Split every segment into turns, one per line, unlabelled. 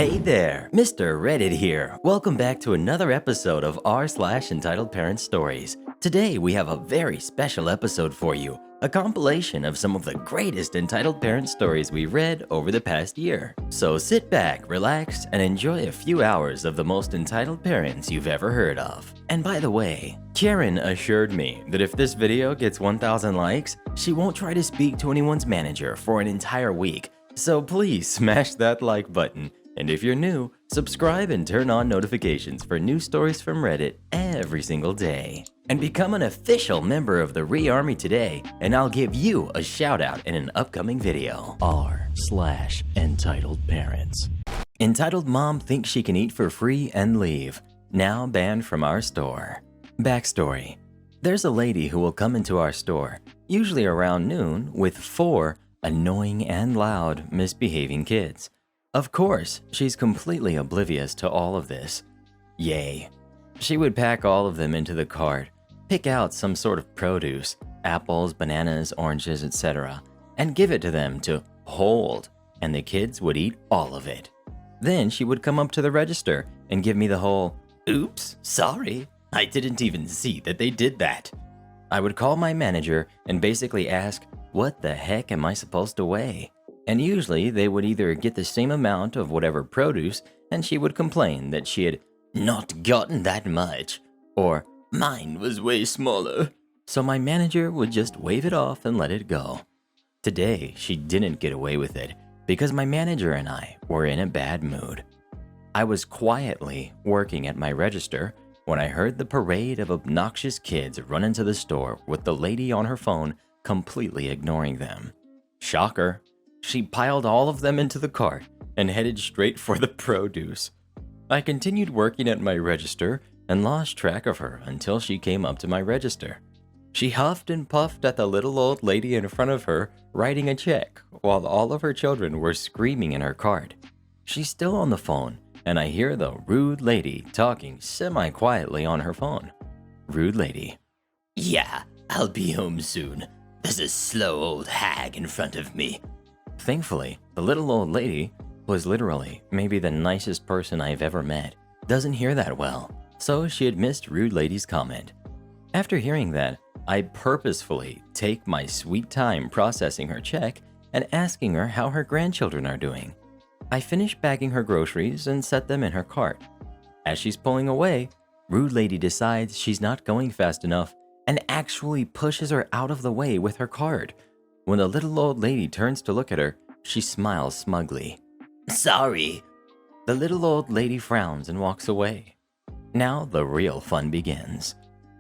Hey there, Mr. Reddit here. Welcome back to another episode of r/Entitled Parent Stories. Today we have a very special episode for you, a compilation of some of the greatest entitled parent stories we read over the past year. So sit back, relax, and enjoy a few hours of the most entitled parents you've ever heard of. And by the way, Karen assured me that if this video gets 1,000 likes, she won't try to speak to anyone's manager for an entire week. So please smash that like button. And if you're new, subscribe and turn on notifications for new stories from Reddit every single day. And become an official member of the Re-Army today, and I'll give you a shout out in an upcoming video. r/Entitled Parents. Entitled Mom thinks she can eat for free and leave. Now banned from our store. Backstory. There's a lady who will come into our store, usually around noon, with 4 annoying and loud misbehaving kids. Of course, she's completely oblivious to all of this. Yay. She would pack all of them into the cart, pick out some sort of produce, apples, bananas, oranges, etc., and give it to them to hold, and the kids would eat all of it. Then she would come up to the register and give me the whole, "Oops, sorry, I didn't even see that they did that." I would call my manager and basically ask, what the heck am I supposed to weigh? And usually they would either get the same amount of whatever produce and she would complain that she had not gotten that much, or mine was way smaller. So my manager would just wave it off and let it go. Today, she didn't get away with it because my manager and I were in a bad mood. I was quietly working at my register when I heard the parade of obnoxious kids run into the store with the lady on her phone completely ignoring them. Shocker. She piled all of them into the cart and headed straight for the produce. I continued working at my register and lost track of her until she came up to my register. She huffed and puffed at the little old lady in front of her, writing a check, while all of her children were screaming in her cart. She's still on the phone, and I hear the rude lady talking semi-quietly on her phone. Rude lady. "Yeah, I'll be home soon. There's a slow old hag in front of me." Thankfully, the little old lady, who was literally maybe the nicest person I've ever met, doesn't hear that well, so she had missed rude lady's comment. After hearing that, I purposefully take my sweet time processing her check and asking her how her grandchildren are doing. I finish bagging her groceries and set them in her cart. As she's pulling away, rude lady decides she's not going fast enough and actually pushes her out of the way with her cart. When the little old lady turns to look at her, she smiles smugly. "Sorry." The little old lady frowns and walks away. Now the real fun begins.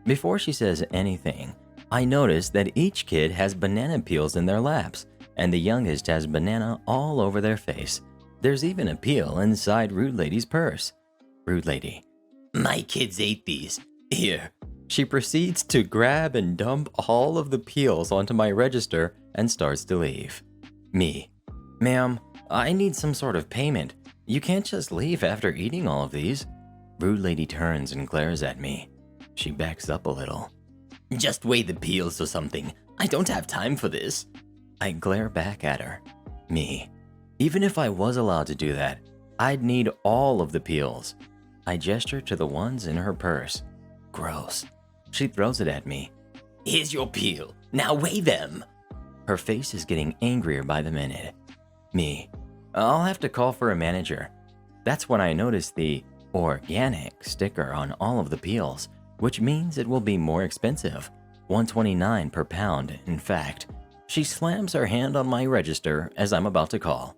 Before she says anything, I notice that each kid has banana peels in their laps, and the youngest has banana all over their face. There's even a peel inside Rude Lady's purse. Rude Lady. "My kids ate these. Here." She proceeds to grab and dump all of the peels onto my register and starts to leave. Me. "Ma'am, I need some sort of payment. You can't just leave after eating all of these." Rude lady turns and glares at me. She backs up a little. "Just weigh the peels or something. I don't have time for this." I glare back at her. Me. Even if I was allowed to do that, I'd need all of the peels. I gesture to the ones in her purse. Gross. She throws it at me. "Here's your peel. Now weigh them." Her face is getting angrier by the minute. Me. "I'll have to call for a manager." That's when I notice the organic sticker on all of the peels, which means it will be more expensive. $1.29 per pound, in fact. She slams her hand on my register as I'm about to call.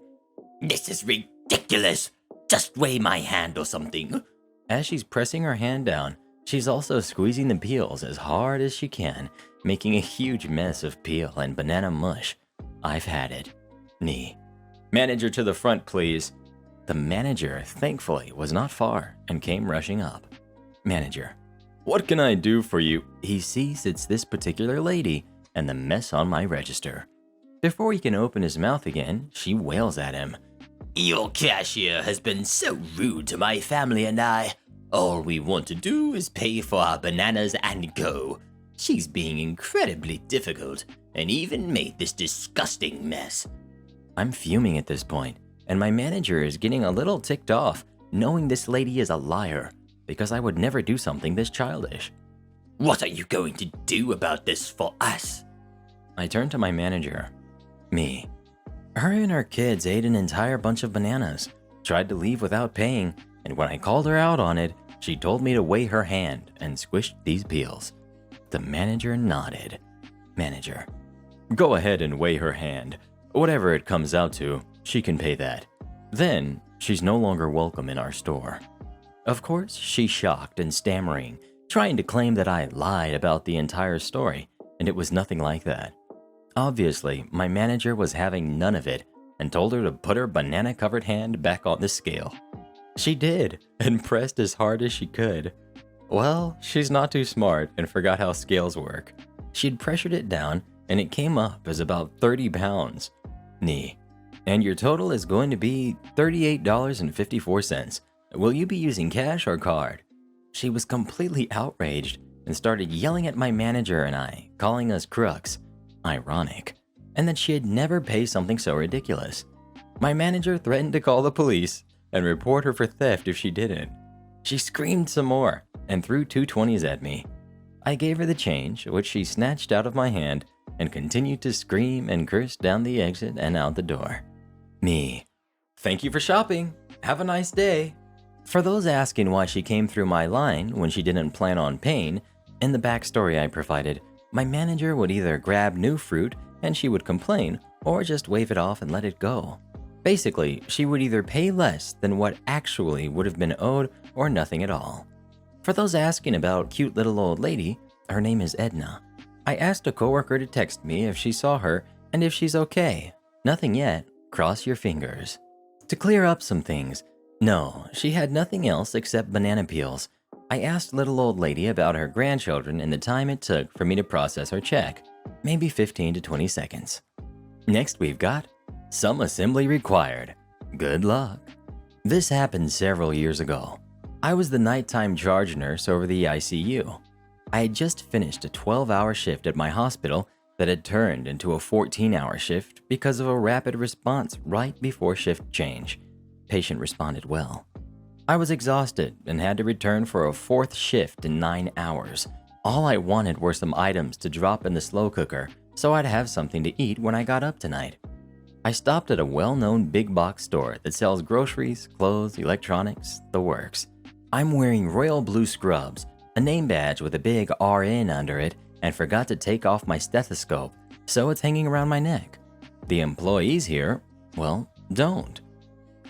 "This is ridiculous. Just weigh my hand or something." As she's pressing her hand down, she's also squeezing the peels as hard as she can, making a huge mess of peel and banana mush. I've had it. Knee. "Manager to the front, please." The manager, thankfully, was not far and came rushing up. Manager. "What can I do for you?" He sees it's this particular lady and the mess on my register. Before he can open his mouth again, she wails at him. "Your cashier has been so rude to my family and I. All we want to do is pay for our bananas and go. She's being incredibly difficult and even made this disgusting mess." I'm fuming at this point. and my manager is getting a little ticked off knowing this lady is a liar because I would never do something this childish.
What are you going to do about this for us?
I turned to my manager. Me. Her and her kids ate an entire bunch of bananas, tried to leave without paying, and when I called her out on it, she told me to weigh her hand and squished these peels. The manager nodded. Manager. Go ahead and weigh her hand. Whatever it comes out to, she can pay that. Then, she's no longer welcome in our store. Of course, she's shocked and stammering, trying to claim that I lied about the entire story, and it was nothing like that. Obviously, my manager was having none of it and told her to put her banana-covered hand back on the scale. She did, and pressed as hard as she could. Well, she's not too smart and forgot how scales work. She'd pressured it down, and it came up as about 30 pounds. Nee. And your total is going to be $38.54. Will you be using cash or card? She was completely outraged and started yelling at my manager and I, calling us crooks. Ironic. And that she'd never pay something so ridiculous. My manager threatened to call the police and report her for theft if she didn't. She screamed some more and threw two 20s at me. I gave her the change, which she snatched out of my hand and continued to scream and curse down the exit and out the door. Me. Thank you for shopping. Have a nice day. For those asking why she came through my line when she didn't plan on paying, in the backstory I provided, my manager would either grab new fruit and she would complain, or just wave it off and let it go. Basically, she would either pay less than what actually would have been owed or nothing at all. For those asking about cute little old lady, her name is Edna. I asked a coworker to text me if she saw her and if she's okay. Nothing yet. Cross your fingers. To clear up some things, no, she had nothing else except banana peels. I asked little old lady about her grandchildren and the time it took for me to process her check. Maybe 15 to 20 seconds. Next we've got some assembly required. Good luck. This happened several years ago. I was the nighttime charge nurse over the ICU. I had just finished a 12-hour shift at my hospital that had turned into a 14-hour shift because of a rapid response right before shift change. Patient responded well. I was exhausted and had to return for a fourth shift in 9 hours. All I wanted were some items to drop in the slow cooker so I'd have something to eat when I got up tonight. I stopped at a well-known big box store that sells groceries, clothes, electronics, the works. I'm wearing royal blue scrubs, a name badge with a big RN under it, and forgot to take off my stethoscope, so it's hanging around my neck. The employees here, well, don't.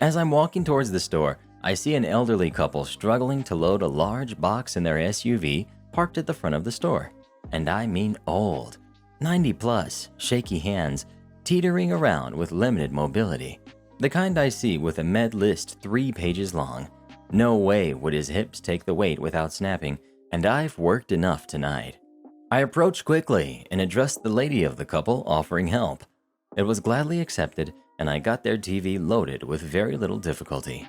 As I'm walking towards the store, I see an elderly couple struggling to load a large box in their SUV parked at the front of the store. And I mean old. 90 plus, shaky hands, teetering around with limited mobility. The kind I see with a med list 3 pages long. No way would his hips take the weight without snapping, and I've worked enough tonight. I approached quickly and addressed the lady of the couple, offering help. It was gladly accepted, and I got their TV loaded with very little difficulty.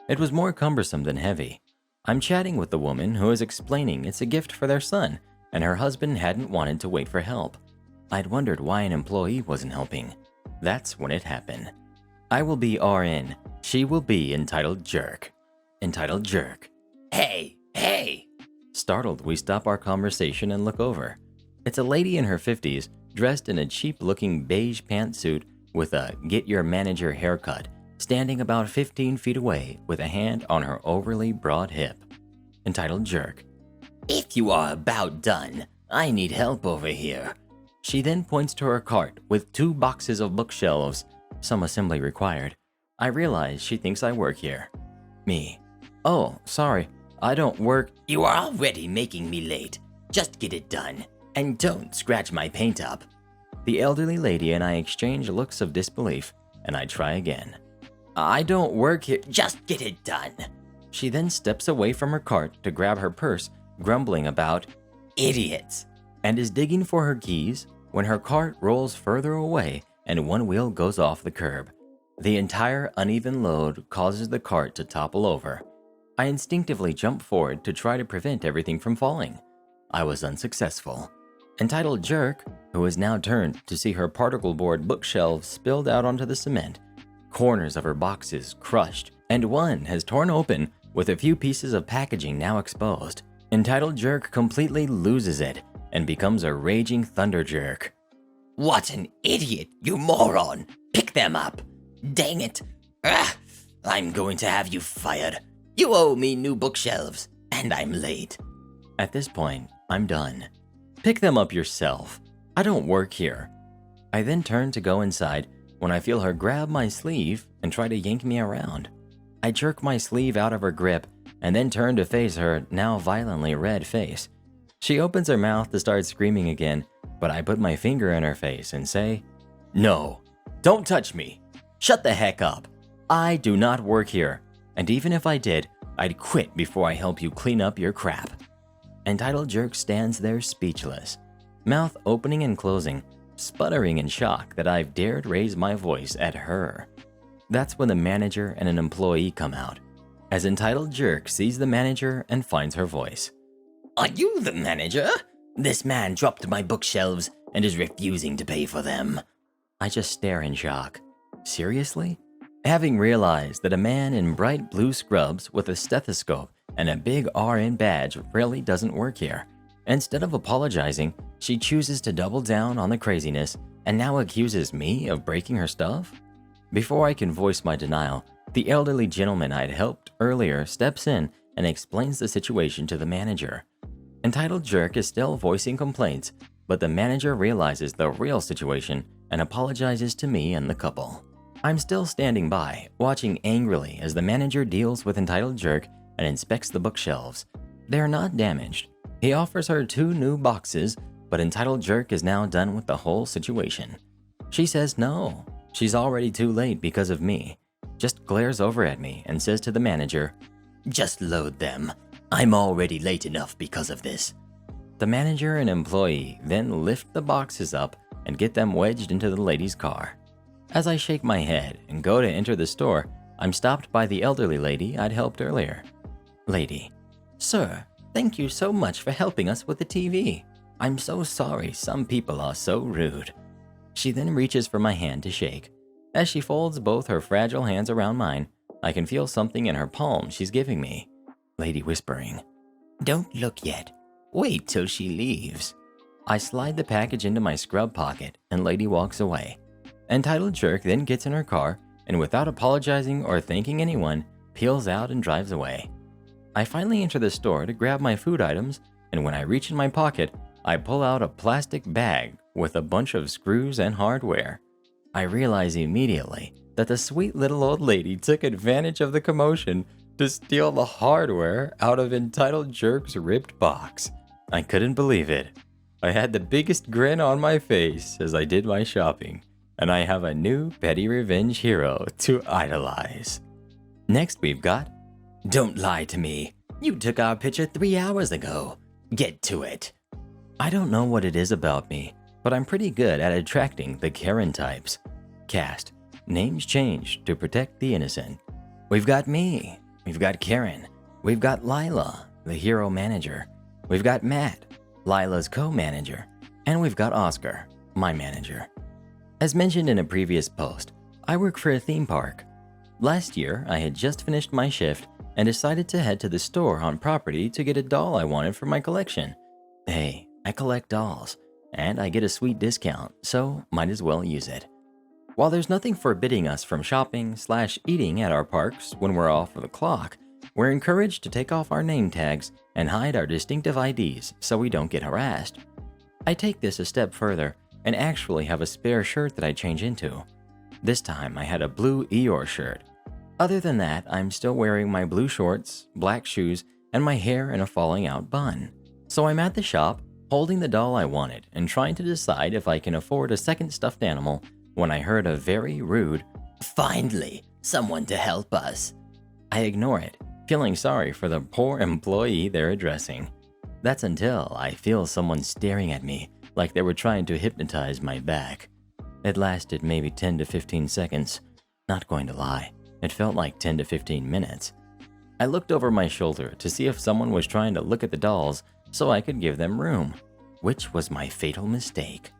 It was more cumbersome than heavy. I'm chatting with the woman who is explaining it's a gift for their son, and her husband hadn't wanted to wait for help. I'd wondered why an employee wasn't helping. That's when it happened. I will be RN. She will be entitled jerk. Entitled jerk.
Hey!
Startled, we stop our conversation and look over. It's a lady in her 50s, dressed in a cheap-looking beige pantsuit with a get your manager haircut, standing about 15 feet away with a hand on her overly broad hip. Entitled jerk.
If you are about done, I need help over here.
She then points to her cart with 2 boxes of bookshelves, some assembly required. I realize she thinks I work here. Me. Oh, sorry, I don't work.
You are already making me late. Just get it done, and don't scratch my paint up.
The elderly lady and I exchange looks of disbelief, and I try again. I don't work here.
Just get it done.
She then steps away from her cart to grab her purse, grumbling about
idiots,
and is digging for her keys when her cart rolls further away and one wheel goes off the curb. The entire uneven load causes the cart to topple over. I instinctively jump forward to try to prevent everything from falling. I was unsuccessful. Entitled jerk, who is now turned to see her particle board bookshelves spilled out onto the cement, corners of her boxes crushed, and one has torn open with a few pieces of packaging now exposed. Entitled Jerk completely loses it and becomes a raging thunder jerk.
What an idiot, you moron! Pick them up! Dang it! Ugh, I'm going to have you fired. You owe me new bookshelves, and I'm late.
At this point, I'm done. Pick them up yourself. I don't work here. I then turn to go inside when I feel her grab my sleeve and try to yank me around. I jerk my sleeve out of her grip and then turn to face her now violently red face. She opens her mouth to start screaming again, but I put my finger in her face and say, "No, don't touch me. Shut the heck up. I do not work here, and even if I did, I'd quit before I help you clean up your crap." Entitled Jerk stands there speechless, mouth opening and closing, sputtering in shock that I've dared raise my voice at her. That's when the manager and an employee come out, as Entitled Jerk sees the manager and finds her voice.
Are you the manager? This man dropped my bookshelves and is refusing to pay for them.
I just stare in shock. Seriously? Having realized that a man in bright blue scrubs with a stethoscope and a big RN badge really doesn't work here, instead of apologizing, she chooses to double down on the craziness and now accuses me of breaking her stuff? Before I can voice my denial, the elderly gentleman I'd helped earlier steps in and explains the situation to the manager. Entitled Jerk is still voicing complaints, but the manager realizes the real situation and apologizes to me and the couple. I'm still standing by, watching angrily as the manager deals with Entitled Jerk and inspects the bookshelves. They are not damaged. He offers her 2 new boxes, but Entitled Jerk is now done with the whole situation. She says no, she's already too late because of me, just glares over at me and says to the manager,
"Just load them. I'm already late enough because of this."
The manager and employee then lift the boxes up and get them wedged into the lady's car. As I shake my head and go to enter the store, I'm stopped by the elderly lady I'd helped earlier. Lady: "Sir, thank you so much for helping us with the TV. I'm so sorry some people are so rude." She then reaches for my hand to shake. As she folds both her fragile hands around mine, I can feel something in her palm she's giving me. Lady whispering,
"Don't look yet. Wait till she leaves."
I slide the package into my scrub pocket and lady walks away. Entitled Jerk then gets in her car and without apologizing or thanking anyone, peels out and drives away. I finally enter the store to grab my food items, and when I reach in my pocket, I pull out a plastic bag with a bunch of screws and hardware. I realize immediately that the sweet little old lady took advantage of the commotion to steal the hardware out of Entitled Jerk's ripped box. I couldn't believe it. I had the biggest grin on my face as I did my shopping, and I have a new petty revenge hero to idolize. Next we've got,
"Don't lie to me. You took our picture 3 hours ago. Get to it."
I don't know what it is about me, but I'm pretty good at attracting the Karen types. Cast: names changed to protect the innocent. We've got me. We've got Karen. We've got Lila, the hero manager. We've got Matt, Lila's co-manager. And we've got Oscar, my manager. As mentioned in a previous post, I work for a theme park. Last year, I had just finished my shift and decided to head to the store on property to get a doll I wanted for my collection. Hey, I collect dolls, and I get a sweet discount, so might as well use it. While there's nothing forbidding us from shopping/eating at our parks when we're off of the clock, we're encouraged to take off our name tags and hide our distinctive IDs so we don't get harassed. I take this a step further and actually have a spare shirt that I change into. This time I had a blue Eeyore shirt. Other than that, I'm still wearing my blue shorts, black shoes, and my hair in a falling out bun. So I'm at the shop, holding the doll I wanted and trying to decide if I can afford a second stuffed animal when I heard a very rude,
"Finally, someone to help us."
I ignore it, feeling sorry for the poor employee they're addressing. That's until I feel someone staring at me like they were trying to hypnotize my back. It lasted maybe 10 to 15 seconds. Not going to lie, it felt like 10 to 15 minutes. I looked over my shoulder to see if someone was trying to look at the dolls so I could give them room, which was my fatal mistake.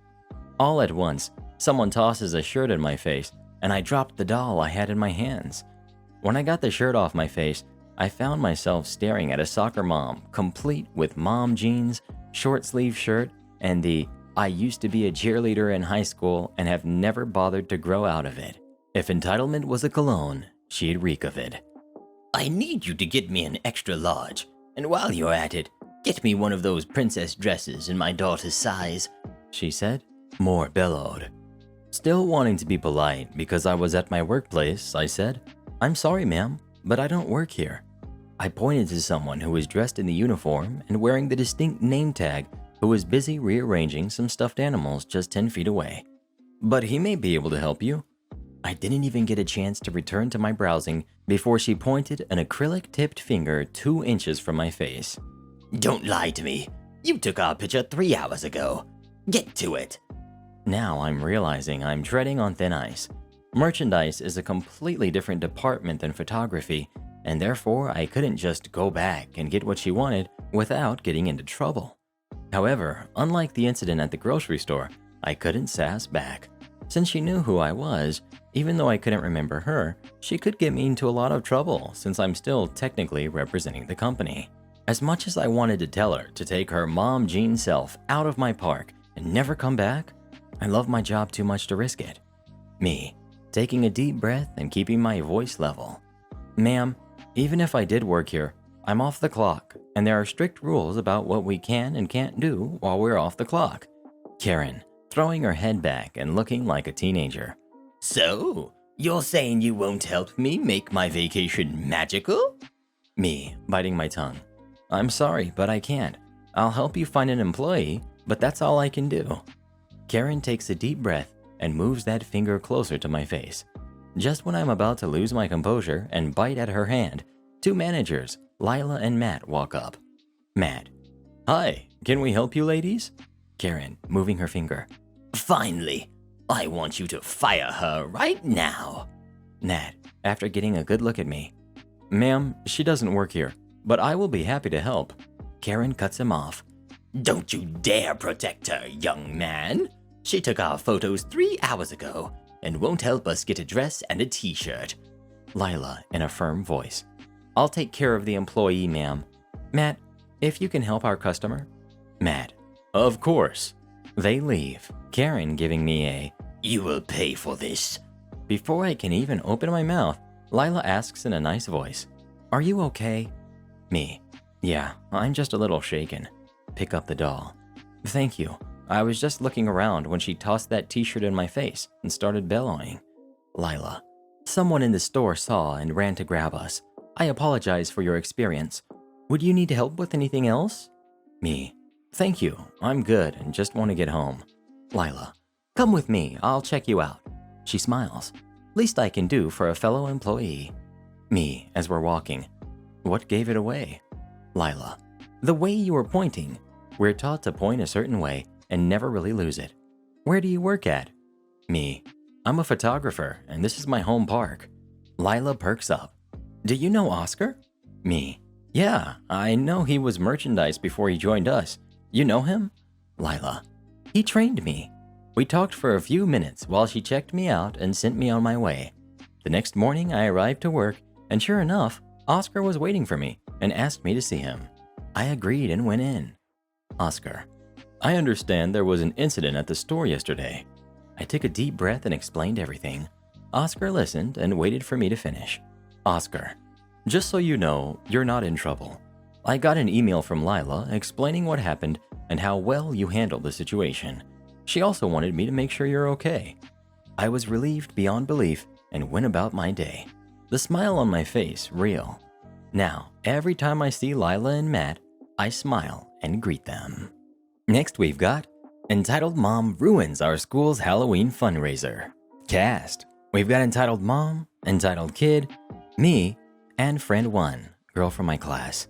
All at once, someone tosses a shirt in my face and I dropped the doll I had in my hands. When I got the shirt off my face, I found myself staring at a soccer mom, complete with mom jeans, short sleeve shirt, and the "I used to be a cheerleader in high school and have never bothered to grow out of it. If entitlement was a cologne, she'd reek of it."
I need you to get me an extra large, and while you're at it, get me one of those princess dresses in my daughter's size,
she said, more bellowed. Still wanting to be polite because I was at my workplace, I said, "I'm sorry, ma'am, but I don't work here." I pointed to someone who was dressed in the uniform and wearing the distinct name tag who was busy rearranging some stuffed animals just 10 feet away. "But he may be able to help you." I didn't even get a chance to return to my browsing before she pointed an acrylic-tipped finger 2 inches from my face.
Don't lie to me. You took our picture 3 hours ago. Get to it.
Now I'm realizing I'm treading on thin ice. Merchandise is a completely different department than photography, and therefore I couldn't just go back and get what she wanted without getting into trouble. However, unlike the incident at the grocery store, I couldn't sass back. Since she knew who I was, even though I couldn't remember her, she could get me into a lot of trouble since I'm still technically representing the company. As much as I wanted to tell her to take her mom jean self out of my park and never come back, I love my job too much to risk it. Me, taking a deep breath and keeping my voice level. "Ma'am, even if I did work here, I'm off the clock, and there are strict rules about what we can and can't do while we're off the clock." Karen, throwing her head back and looking like a teenager.
So, you're saying you won't help me make my vacation magical?
Me, biting my tongue. "I'm sorry, but I can't. I'll help you find an employee, but that's all I can do." Karen takes a deep breath and moves that finger closer to my face. Just when I'm about to lose my composure and bite at her hand, 2 managers, Lila and Matt, walk up. Matt, "Hi, can we help you ladies?" Karen, moving her finger.
Finally, I want you to fire her right now.
Nat, after getting a good look at me. "Ma'am, she doesn't work here, but I will be happy to help." Karen cuts him off.
Don't you dare protect her, young man. She took our photos 3 hours ago and won't help us get a dress and a t-shirt.
Lila, in a firm voice. "I'll take care of the employee, ma'am. Matt, if you can help our customer." Matt, "Of course." They leave, Karen giving me a,
You will pay for this.
Before I can even open my mouth, Lila asks in a nice voice, "Are you okay?" Me, "Yeah, I'm just a little shaken." Pick up the doll. "Thank you. I was just looking around when she tossed that t-shirt in my face and started bellowing." Lila, "Someone in the store saw and ran to grab us. I apologize for your experience. Would you need help with anything else?" Me, "Thank you. I'm good and just want to get home." Lila, "Come with me. I'll check you out." She smiles. "Least I can do for a fellow employee." Me, as we're walking. "What gave it away?" Lila, "The way you were pointing. We're taught to point a certain way and never really lose it. Where do you work at?" Me, "I'm a photographer and this is my home park." Lila perks up. "Do you know Oscar?" Me, "Yeah, I know he was merchandise before he joined us. You know him?" Lila, "He trained me. We talked for a few minutes while she checked me out and sent me on my way. The next morning I arrived to work and sure enough, Oscar was waiting for me and asked me to see him. I agreed and went in." Oscar, "I understand there was an incident at the store yesterday." I took a deep breath and explained everything. Oscar listened and waited for me to finish. Oscar, "Just so you know, you're not in trouble. I got an email from Lila explaining what happened and how well you handled the situation. She also wanted me to make sure you're okay." I was relieved beyond belief and went about my day. The smile on my face real. Now, every time I see Lila and Matt, I smile and greet them. Next we've got Entitled Mom Ruins Our School's Halloween Fundraiser. Cast. We've got Entitled Mom, Entitled Kid, me, and Friend 1, girl from my class.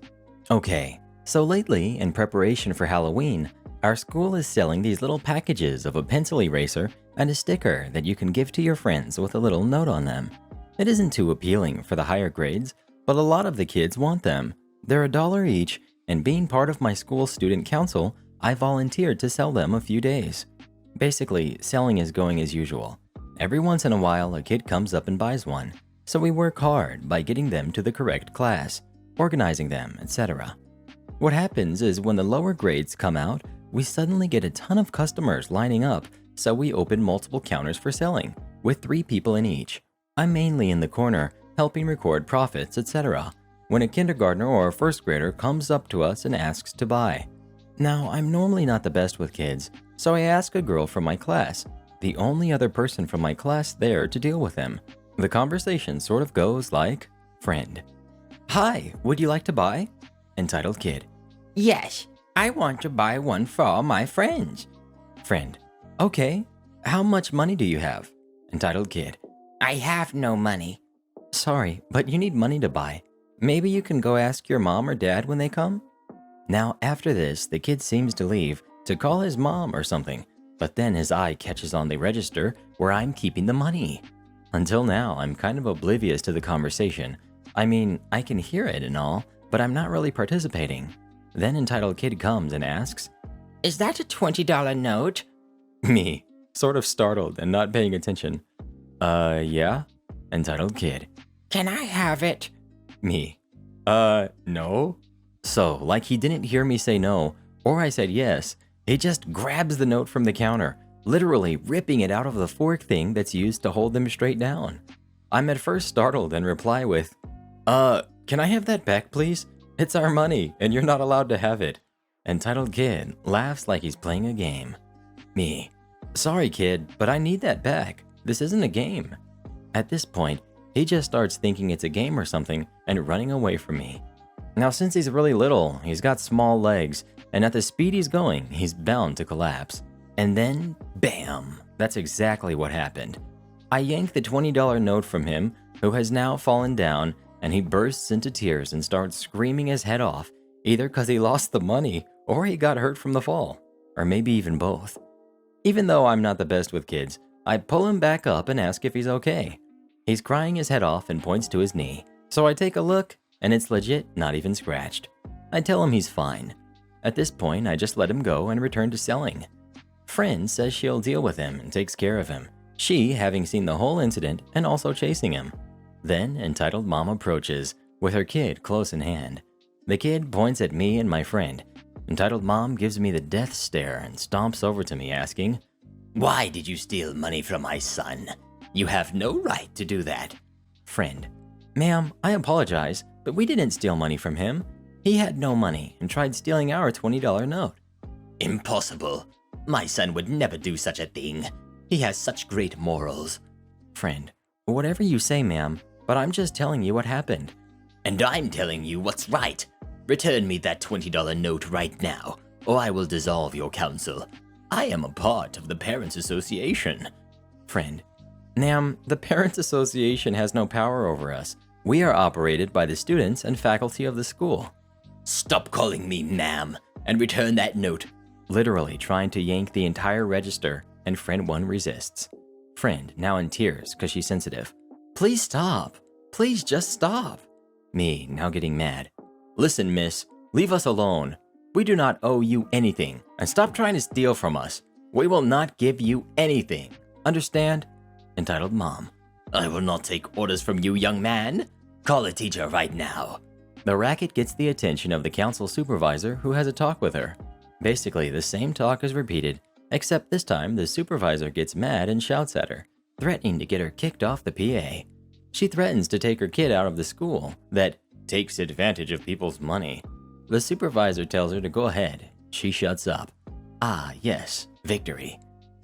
Okay, so lately, in preparation for Halloween, our school is selling these little packages of a pencil eraser and a sticker that you can give to your friends with a little note on them. It isn't too appealing for the higher grades, but a lot of the kids want them. They're $1 each, and being part of my school student council, I volunteered to sell them a few days. Basically, selling is going as usual. Every once in a while, a kid comes up and buys one, so we work hard by getting them to the correct class, organizing them, etc. What happens is when the lower grades come out, we suddenly get a ton of customers lining up, so we open multiple counters for selling, with 3 people in each. I'm mainly in the corner, helping record profits, etc. when a kindergartner or a first grader comes up to us and asks to buy. Now, I'm normally not the best with kids, so I ask a girl from my class, the only other person from my class there to deal with them. The conversation sort of goes like, friend. Hi, would you like to buy? Entitled kid. Yes, I want to buy one for all my friends. Friend. Okay, how much money do you have? Entitled kid. I have no money. Sorry, but you need money to buy. Maybe you can go ask your mom or dad when they come? Now, after this, the kid seems to leave to call his mom or something, but then his eye catches on the register where I'm keeping the money. Until now, I'm kind of oblivious to the conversation. I mean, I can hear it and all, but I'm not really participating. Then entitled kid comes and asks, Is that a $20 note? Me, sort of startled and not paying attention. Yeah? Entitled kid. Can I have it? Me. No? So, like he didn't hear me say no, or I said yes, he just grabs the note from the counter, literally ripping it out of the fork thing that's used to hold them straight down. I'm at first startled and reply with, can I have that back, please? It's our money, and you're not allowed to have it. Entitled kid laughs like he's playing a game. Me. Sorry, kid, but I need that back. This isn't a game. At this point, he just starts thinking it's a game or something and running away from me. Now, since he's really little, he's got small legs, and at the speed he's going, he's bound to collapse. And then, bam! That's exactly what happened. I yank the $20 note from him, who has now fallen down, and he bursts into tears and starts screaming his head off, either because he lost the money or he got hurt from the fall, or maybe even both. Even though I'm not the best with kids, I pull him back up and ask if he's okay. He's crying his head off and points to his knee, so I take a look, and it's legit not even scratched. I tell him he's fine. At this point, I just let him go and return to selling. Friend says she'll deal with him and takes care of him, she having seen the whole incident and also chasing him. Then entitled mom approaches, with her kid close in hand. The kid points at me and my friend. Entitled mom gives me the death stare and stomps over to me asking,
Why did you steal money from my son? You have no right to do that.
Friend. Ma'am, I apologize, but we didn't steal money from him. He had no money and tried stealing our $20 note.
Impossible. My son would never do such a thing. He has such great morals.
Friend. Whatever you say, ma'am, but I'm just telling you what happened.
And I'm telling you what's right. Return me that $20 note right now, or I will dissolve your council. I am a part of the Parents Association.
Friend. Ma'am, the Parents Association has no power over us. We are operated by the students and faculty of the school.
Stop calling me ma'am, and return that note.
Literally trying to yank the entire register, and friend 1 resists. Friend, now in tears because she's sensitive. Please stop. Please just stop. Me, now getting mad. Listen, miss, leave us alone. We do not owe you anything, and stop trying to steal from us. We will not give you anything. Understand? Entitled mom.
I will not take orders from you, young man. Call a teacher right now.
The racket gets the attention of the council supervisor who has a talk with her. Basically, the same talk is repeated, except this time the supervisor gets mad and shouts at her, threatening to get her kicked off the PA. She threatens to take her kid out of the school that takes advantage of people's money. The supervisor tells her to go ahead. She shuts up. Ah, yes, victory.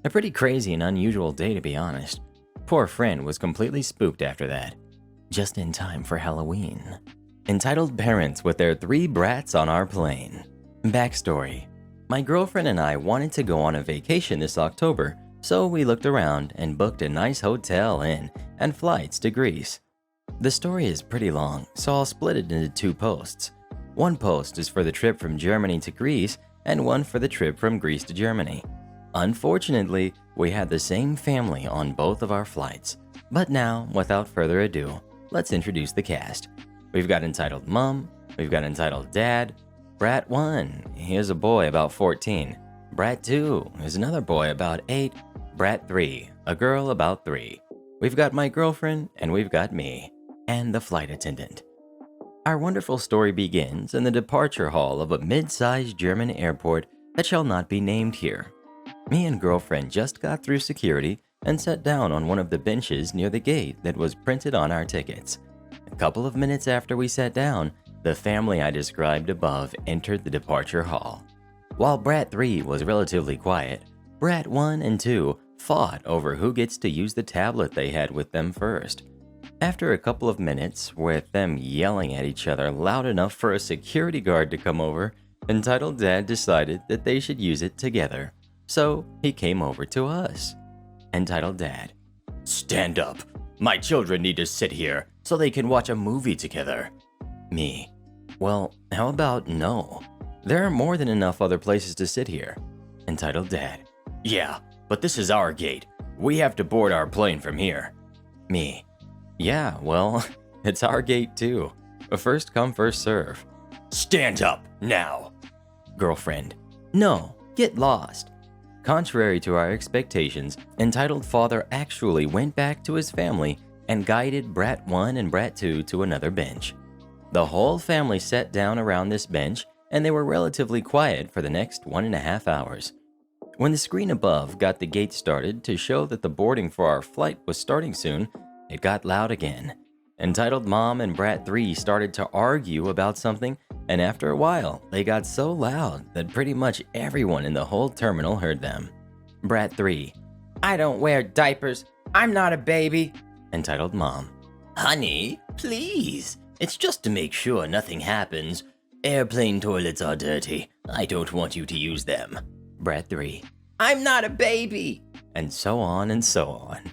A pretty crazy and unusual day, to be honest. Poor friend was completely spooked after that. Just in time for Halloween. Entitled parents with their 3 brats on our plane. Backstory. My girlfriend and I wanted to go on a vacation this October, so we looked around and booked a nice hotel inn and flights to Greece. The story is pretty long, so I'll split it into 2 posts. One post is for the trip from Germany to Greece, and one for the trip from Greece to Germany. Unfortunately, we had the same family on both of our flights. But now, without further ado, let's introduce the cast. We've got entitled mom, we've got entitled dad, brat 1, he is a boy about 14, brat 2 is another boy about 8, brat 3, a girl about 3. We've got my girlfriend, and we've got me, and the flight attendant. Our wonderful story begins in the departure hall of a mid-sized German airport that shall not be named here. Me and girlfriend just got through security and sat down on one of the benches near the gate that was printed on our tickets. A couple of minutes after we sat down, the family I described above entered the departure hall. While Brat 3 was relatively quiet, Brat 1 and 2 fought over who gets to use the tablet they had with them first. After a couple of minutes, with them yelling at each other loud enough for a security guard to come over, Entitled Dad decided that they should use it together. So he came over to us. Entitled Dad:
Stand up. My children need to sit here so they can watch a movie together.
Me: Well, how about no? There are more than enough other places to sit here. Entitled Dad:
Yeah, but this is our gate. We have to board our plane from here.
Me: Yeah, well, it's our gate too. A first come, first serve.
Stand up, now.
Girlfriend: No, get lost. Contrary to our expectations, Entitled Father actually went back to his family and guided Brat 1 and Brat 2 to another bench. The whole family sat down around this bench, and they were relatively quiet for the next 1.5 hours. When the screen above got the gate started to show that the boarding for our flight was starting soon, it got loud again. Entitled Mom and Brat 3 started to argue about something, and after a while, they got so loud that pretty much everyone in the whole terminal heard them. Brat 3:
I don't wear diapers. I'm not a baby.
Entitled Mom:
Honey, please. It's just to make sure nothing happens. Airplane toilets are dirty. I don't want you to use them.
Brat 3:
I'm not a baby.
And so on and so on.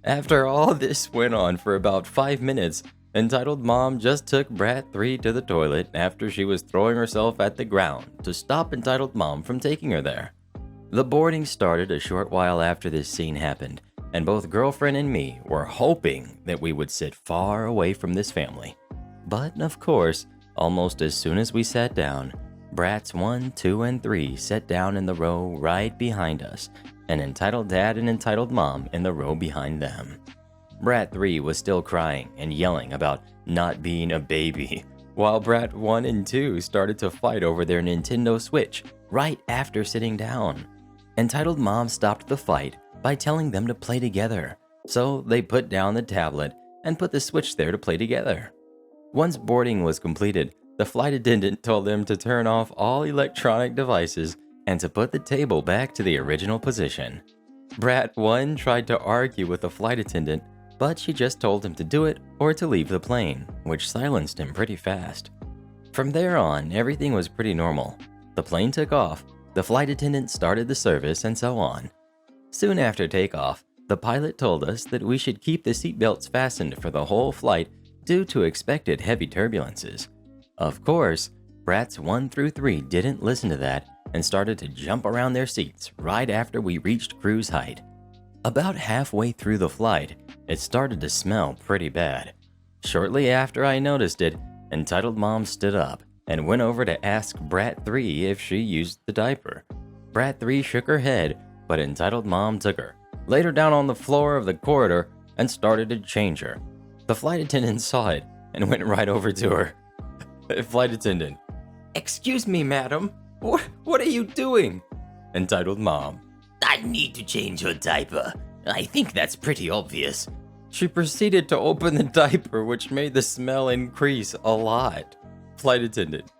After all this went on for about 5 minutes, Entitled Mom just took Brat 3 to the toilet after she was throwing herself at the ground to stop Entitled Mom from taking her there. The boarding started a short while after this scene happened, and both girlfriend and me were hoping that we would sit far away from this family. But of course, almost as soon as we sat down, Brats 1, 2, and 3 sat down in the row right behind us, and Entitled Dad and Entitled Mom in the row behind them. Brat 3 was still crying and yelling about not being a baby, while Brat 1 and 2 started to fight over their Nintendo Switch right after sitting down. Entitled Mom stopped the fight by telling them to play together, so they put down the tablet and put the Switch there to play together. Once boarding was completed, the flight attendant told them to turn off all electronic devices and to put the table back to the original position. Brat 1 tried to argue with the flight attendant, but she just told him to do it or to leave the plane, which silenced him pretty fast. From there on, everything was pretty normal. The plane took off, the flight attendant started the service, and so on. Soon after takeoff, the pilot told us that we should keep the seatbelts fastened for the whole flight due to expected heavy turbulences. Of course, Brats 1 through 3 didn't listen to that and started to jump around their seats right after we reached cruise height. About halfway through the flight, it started to smell pretty bad. Shortly after I noticed it, Entitled Mom stood up and went over to ask Brat 3 if she used the diaper. Brat 3 shook her head, but Entitled Mom took her, laid her down on the floor of the corridor, and started to change her. The flight attendant saw it and went right over to her. Flight attendant: Excuse me, madam. What are you doing? Entitled Mom:
I need to change your diaper. I think that's pretty obvious.
She proceeded to open the diaper, which made the smell increase a lot. Flight attendant: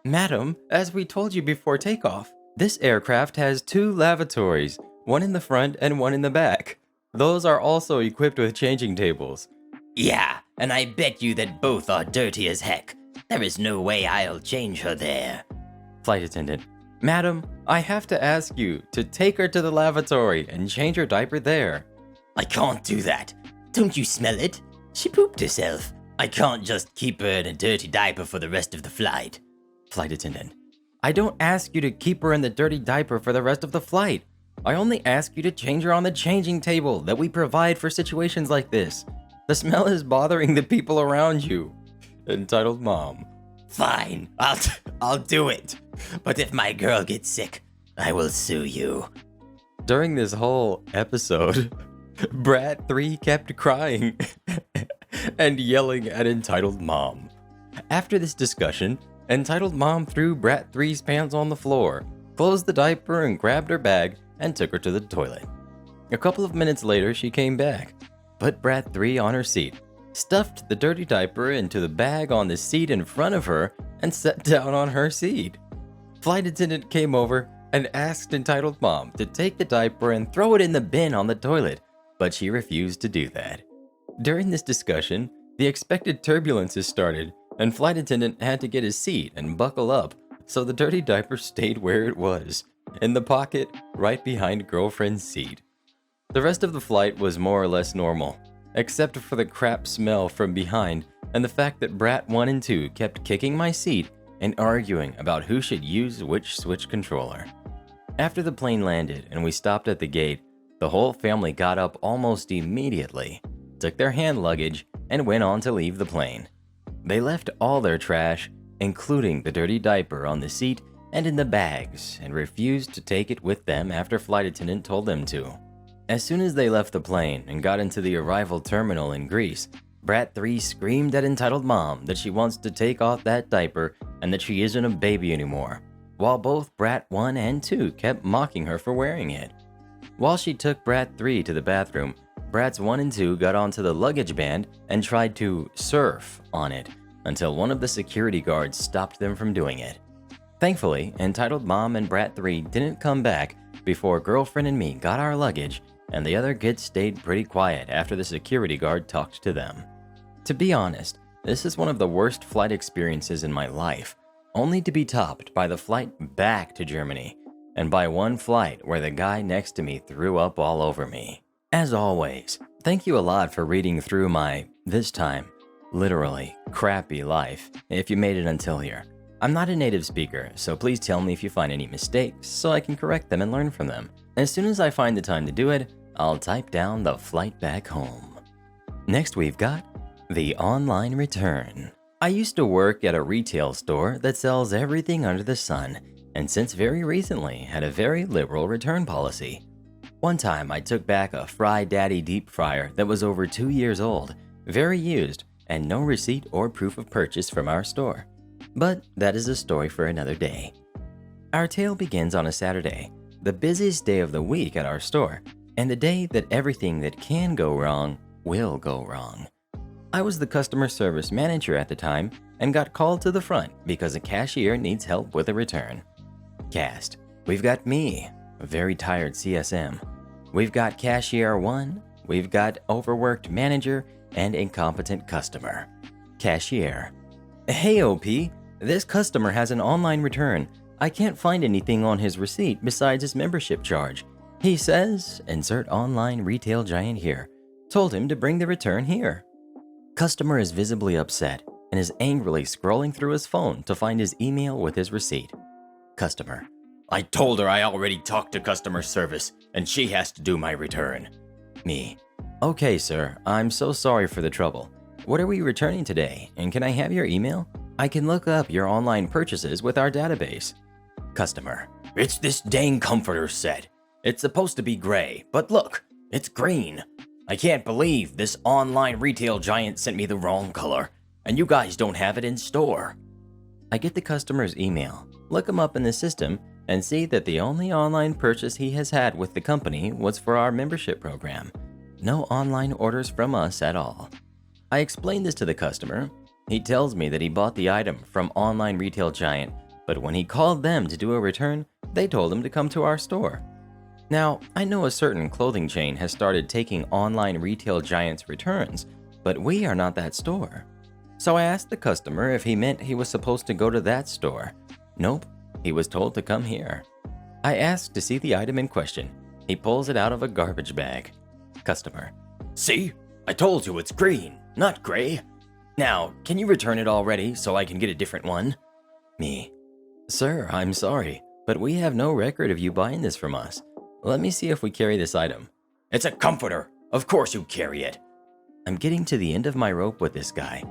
Madam, as we told you before takeoff, this aircraft has 2 lavatories, one in the front and one in the back. Those are also equipped with changing tables.
Yeah, and I bet you that both are dirty as heck. There is no way I'll change her there.
Flight attendant: Madam, I have to ask you to take her to the lavatory and change her diaper there.
I can't do that. Don't you smell it? She pooped herself. I can't just keep her in a dirty diaper for the rest of the flight.
Flight attendant: I don't ask you to keep her in the dirty diaper for the rest of the flight. I only ask you to change her on the changing table that we provide for situations like this. The smell is bothering the people around you. Entitled Mom:
Fine, I'll do it. But if my girl gets sick, I will sue you.
During this whole episode, Brat 3 kept crying and yelling at Entitled Mom. After this discussion, Entitled Mom threw Brat 3's pants on the floor, closed the diaper and grabbed her bag and took her to the toilet. A couple of minutes later, she came back, put Brat 3 on her seat, stuffed the dirty diaper into the bag on the seat in front of her, and sat down on her seat. Flight attendant came over and asked Entitled Mom to take the diaper and throw it in the bin on the toilet, but she refused to do that. During this discussion, the expected turbulences started, and flight attendant had to get his seat and buckle up, so the dirty diaper stayed where it was, in the pocket right behind girlfriend's seat. The rest of the flight was more or less normal, except for the crap smell from behind and the fact that Brat 1 and 2 kept kicking my seat and arguing about who should use which switch controller. After the plane landed and we stopped at the gate, the whole family got up almost immediately, took their hand luggage, and went on to leave the plane. They left all their trash, including the dirty diaper, on the seat and in the bags, and refused to take it with them after flight attendant told them to. As soon as they left the plane and got into the arrival terminal in Greece, Brat 3 screamed at Entitled Mom that she wants to take off that diaper and that she isn't a baby anymore, while both Brat 1 and 2 kept mocking her for wearing it. While she took Brat 3 to the bathroom, Brats 1 and 2 got onto the luggage band and tried to surf on it until one of the security guards stopped them from doing it. Thankfully, Entitled Mom and Brat 3 didn't come back before girlfriend and me got our luggage, and the other kids stayed pretty quiet after the security guard talked to them. To be honest, this is one of the worst flight experiences in my life, only to be topped by the flight back to Germany, and by one flight where the guy next to me threw up all over me. As always, thank you a lot for reading through my, this time, literally crappy life if you made it until here. I'm not a native speaker, so please tell me if you find any mistakes so I can correct them and learn from them. As soon as I find the time to do it, I'll type down the flight back home. Next we've got the online return. I used to work at a retail store that sells everything under the sun, and since very recently had a very liberal return policy. One time I took back a Fry Daddy deep fryer that was over 2 years old, very used, and no receipt or proof of purchase from our store. But that is a story for another day. Our tale begins on a Saturday, the busiest day of the week at our store, and the day that everything that can go wrong will go wrong. I was the customer service manager at the time and got called to the front because a cashier needs help with a return. Cast, we've got me, a very tired CSM. We've got cashier 1, we've got overworked manager, and incompetent customer. Cashier, hey OP, this customer has an online return. I can't find anything on his receipt besides his membership charge. He says, insert online retail giant here, told him to bring the return here. Customer is visibly upset and is angrily scrolling through his phone to find his email with his receipt. Customer, I told her I already talked to customer service and she has to do my return. Me, okay sir, I'm so sorry for the trouble. What are we returning today, and can I have your email? I can look up your online purchases with our database. Customer, it's this dang comforter set. It's supposed to be gray, but look, it's green. I can't believe this online retail giant sent me the wrong color, and you guys don't have it in store. I get the customer's email, look him up in the system, and see that the only online purchase he has had with the company was for our membership program. No online orders from us at all. I explain this to the customer. He tells me that he bought the item from online retail giant, but when he called them to do a return, they told him to come to our store. Now, I know a certain clothing chain has started taking online retail giants returns, but we are not that store. So I asked the customer if he meant he was supposed to go to that store. Nope, he was told to come here. I asked to see the item in question. He pulls it out of a garbage bag. Customer, see, I told you it's green, not gray. Now, can you return it already so I can get a different one? Me, sir, I'm sorry, but we have no record of you buying this from us. Let me see if we carry this item. It's a comforter. Of course you carry it. I'm getting to the end of my rope with this guy.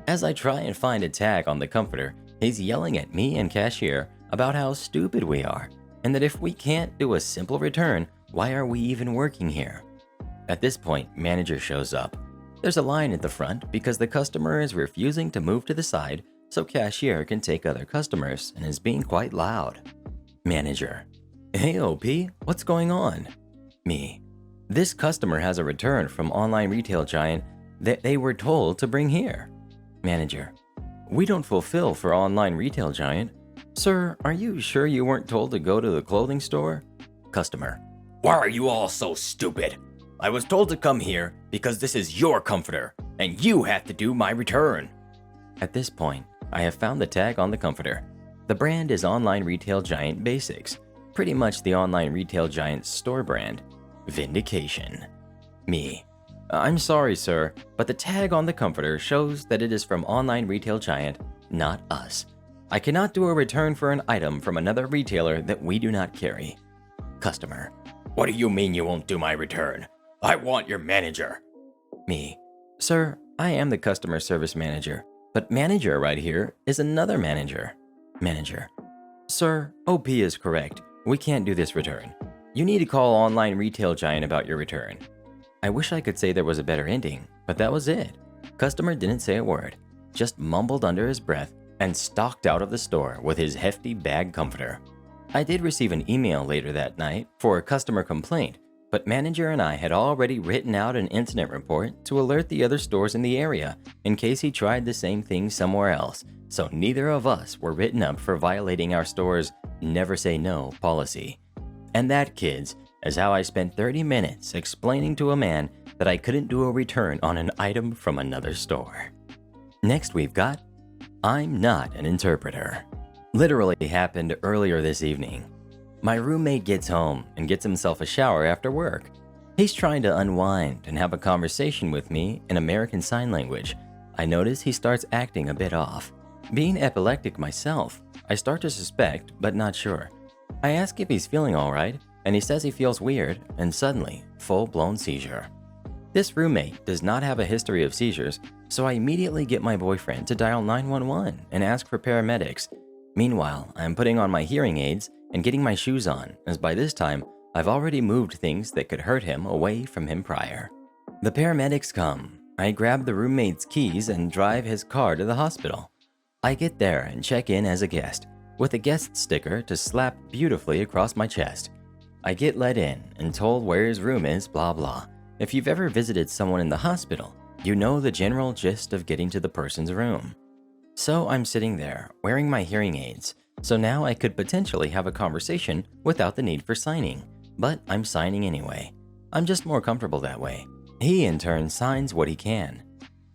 As I try and find a tag on the comforter, he's yelling at me and cashier about how stupid we are, and that if we can't do a simple return, why are we even working here? At this point, manager shows up. There's a line at the front because the customer is refusing to move to the side so cashier can take other customers and is being quite loud. Manager: Hey OP, what's going on? Me: This customer has a return from online retail giant that they were told to bring here. Manager: We don't fulfill for online retail giant. Sir, are you sure you weren't told to go to the clothing store? Customer:
Why are you all so stupid? I was told to come here because this is your comforter, and you have to do my return.
At this point, I have found the tag on the comforter. The brand is Online Retail Giant Basics, pretty much the Online Retail Giant's store brand. Vindication. Me: I'm sorry, sir, but the tag on the comforter shows that it is from Online Retail Giant, not us. I cannot do a return for an item from another retailer that we do not carry. Customer:
What do you mean you won't do my return? I want your manager.
Me: Sir, I am the customer service manager, but manager right here is another manager. Manager: Sir, OP is correct. We can't do this return. You need to call Online Retail Giant about your return. I wish I could say there was a better ending, but that was it. Customer didn't say a word, just mumbled under his breath and stalked out of the store with his hefty bag comforter. I did receive an email later that night for a customer complaint, but manager and I had already written out an incident report to alert the other stores in the area in case he tried the same thing somewhere else, so neither of us were written up for violating our store's never say no policy. And that, kids, is how I spent 30 minutes explaining to a man that I couldn't do a return on an item from another store. Next we've got I'm Not an Interpreter. Literally happened earlier this evening. My roommate gets home and gets himself a shower after work. He's trying to unwind and have a conversation with me in American Sign Language. I notice he starts acting a bit off. Being epileptic myself, I start to suspect, but not sure. I ask if he's feeling alright, and he says he feels weird, and suddenly, full-blown seizure. This roommate does not have a history of seizures, so I immediately get my boyfriend to dial 911 and ask for paramedics. Meanwhile, I'm putting on my hearing aids and getting my shoes on, as by this time, I've already moved things that could hurt him away from him prior. The paramedics come. I grab the roommate's keys and drive his car to the hospital. I get there and check in as a guest, with a guest sticker to slap beautifully across my chest. I get let in and told where his room is, blah blah. If you've ever visited someone in the hospital, you know the general gist of getting to the person's room. So I'm sitting there, wearing my hearing aids, so now I could potentially have a conversation without the need for signing, but I'm signing anyway. I'm just more comfortable that way. He in turn signs what he can.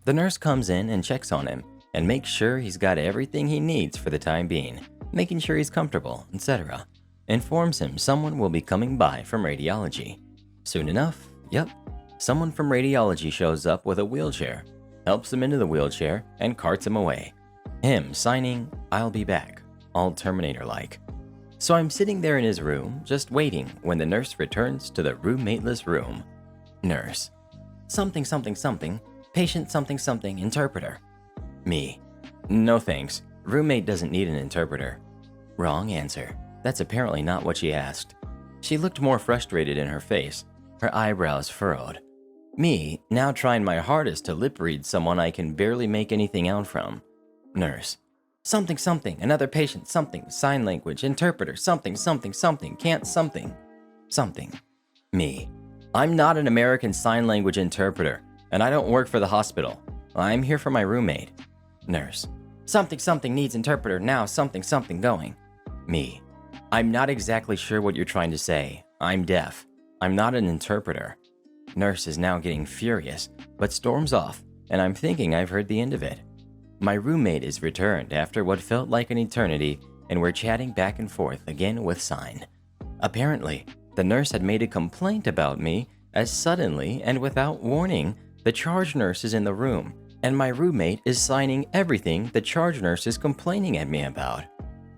The nurse comes in and checks on him and makes sure he's got everything he needs for the time being, making sure he's comfortable, etc. Informs him someone will be coming by from radiology. Soon enough, someone from radiology shows up with a wheelchair, helps him into the wheelchair, and carts him away. Him signing, "I'll be back," all Terminator-like. So I'm sitting there in his room, just waiting when the nurse returns to the roommateless room. Nurse: something something something, patient something something, interpreter. Me: no thanks, roommate doesn't need an interpreter. Wrong answer. That's apparently not what she asked. She looked more frustrated in her face, her eyebrows furrowed. Me, now trying my hardest to lip read someone I can barely make anything out from. Nurse: something something, another patient something, sign language, interpreter, something something something, can't something. Something. Me: I'm not an American Sign Language interpreter, and I don't work for the hospital. I'm here for my roommate. Nurse: something something needs interpreter now, something something going. Me: I'm not exactly sure what you're trying to say. I'm deaf. I'm not an interpreter. Nurse is now getting furious, but storms off, and I'm thinking I've heard the end of it. My roommate is returned after what felt like an eternity, and we're chatting back and forth again with sign. Apparently, the nurse had made a complaint about me as suddenly and without warning, the charge nurse is in the room, and my roommate is signing everything the charge nurse is complaining at me about.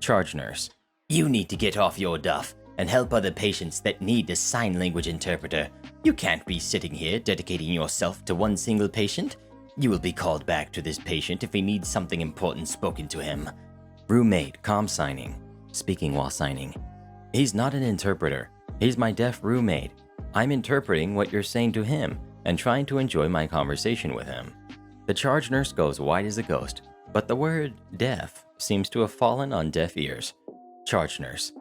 Charge nurse:
You need to get off your duff and help other patients that need a sign language interpreter. You can't be sitting here dedicating yourself to one single patient. You will be called back to this patient if he needs something important spoken to him.
Roommate calm signing, speaking while signing. He's not an interpreter. He's my deaf roommate. I'm interpreting what you're saying to him and trying to enjoy my conversation with him. The charge nurse goes white as a ghost, but the word deaf seems to have fallen on deaf ears. Charge nurse.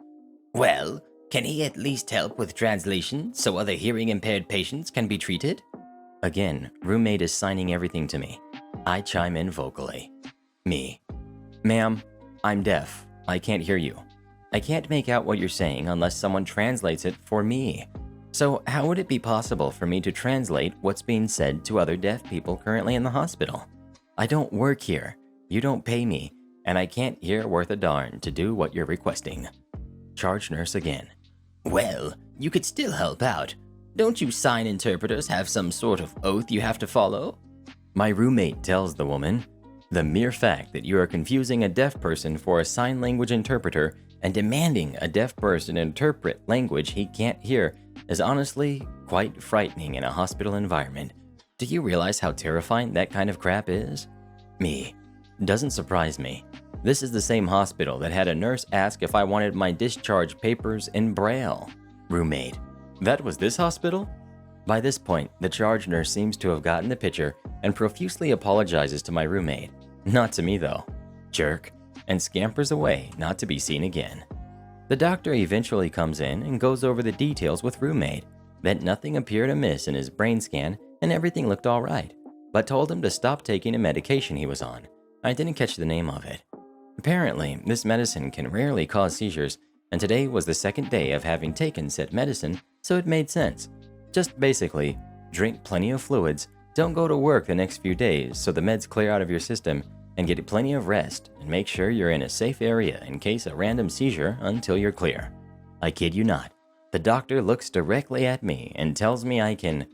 Well, can he at least help with translation so other hearing impaired patients can be treated?
Again, roommate is signing everything to me. I chime in vocally. Me. Ma'am, I'm deaf. I can't hear you. I can't make out what you're saying unless someone translates it for me. So how would it be possible for me to translate what's being said to other deaf people currently in the hospital? I don't work here. You don't pay me, and I can't hear worth a darn to do what you're requesting. Charge nurse again.
Well, you could still help out. Don't you sign interpreters have some sort of oath you have to follow?
My roommate tells the woman, the mere fact that you are confusing a deaf person for a sign language interpreter and demanding a deaf person interpret language he can't hear is honestly quite frightening in a hospital environment. Do you realize how terrifying that kind of crap is? Me. Doesn't surprise me. This is the same hospital that had a nurse ask if I wanted my discharge papers in Braille. Roommate. That was this hospital? By this point, the charge nurse seems to have gotten the picture and profusely apologizes to my roommate. Not to me though. Jerk. And scampers away not to be seen again. The doctor eventually comes in and goes over the details with roommate, that nothing appeared amiss in his brain scan and everything looked alright, but told him to stop taking a medication he was on. I didn't catch the name of it. Apparently, this medicine can rarely cause seizures, and today was the second day of having taken said medicine, so it made sense. Just basically, drink plenty of fluids, don't go to work the next few days so the meds clear out of your system, and get plenty of rest, and make sure you're in a safe area in case a random seizure until you're clear. I kid you not. The doctor looks directly at me and tells me I can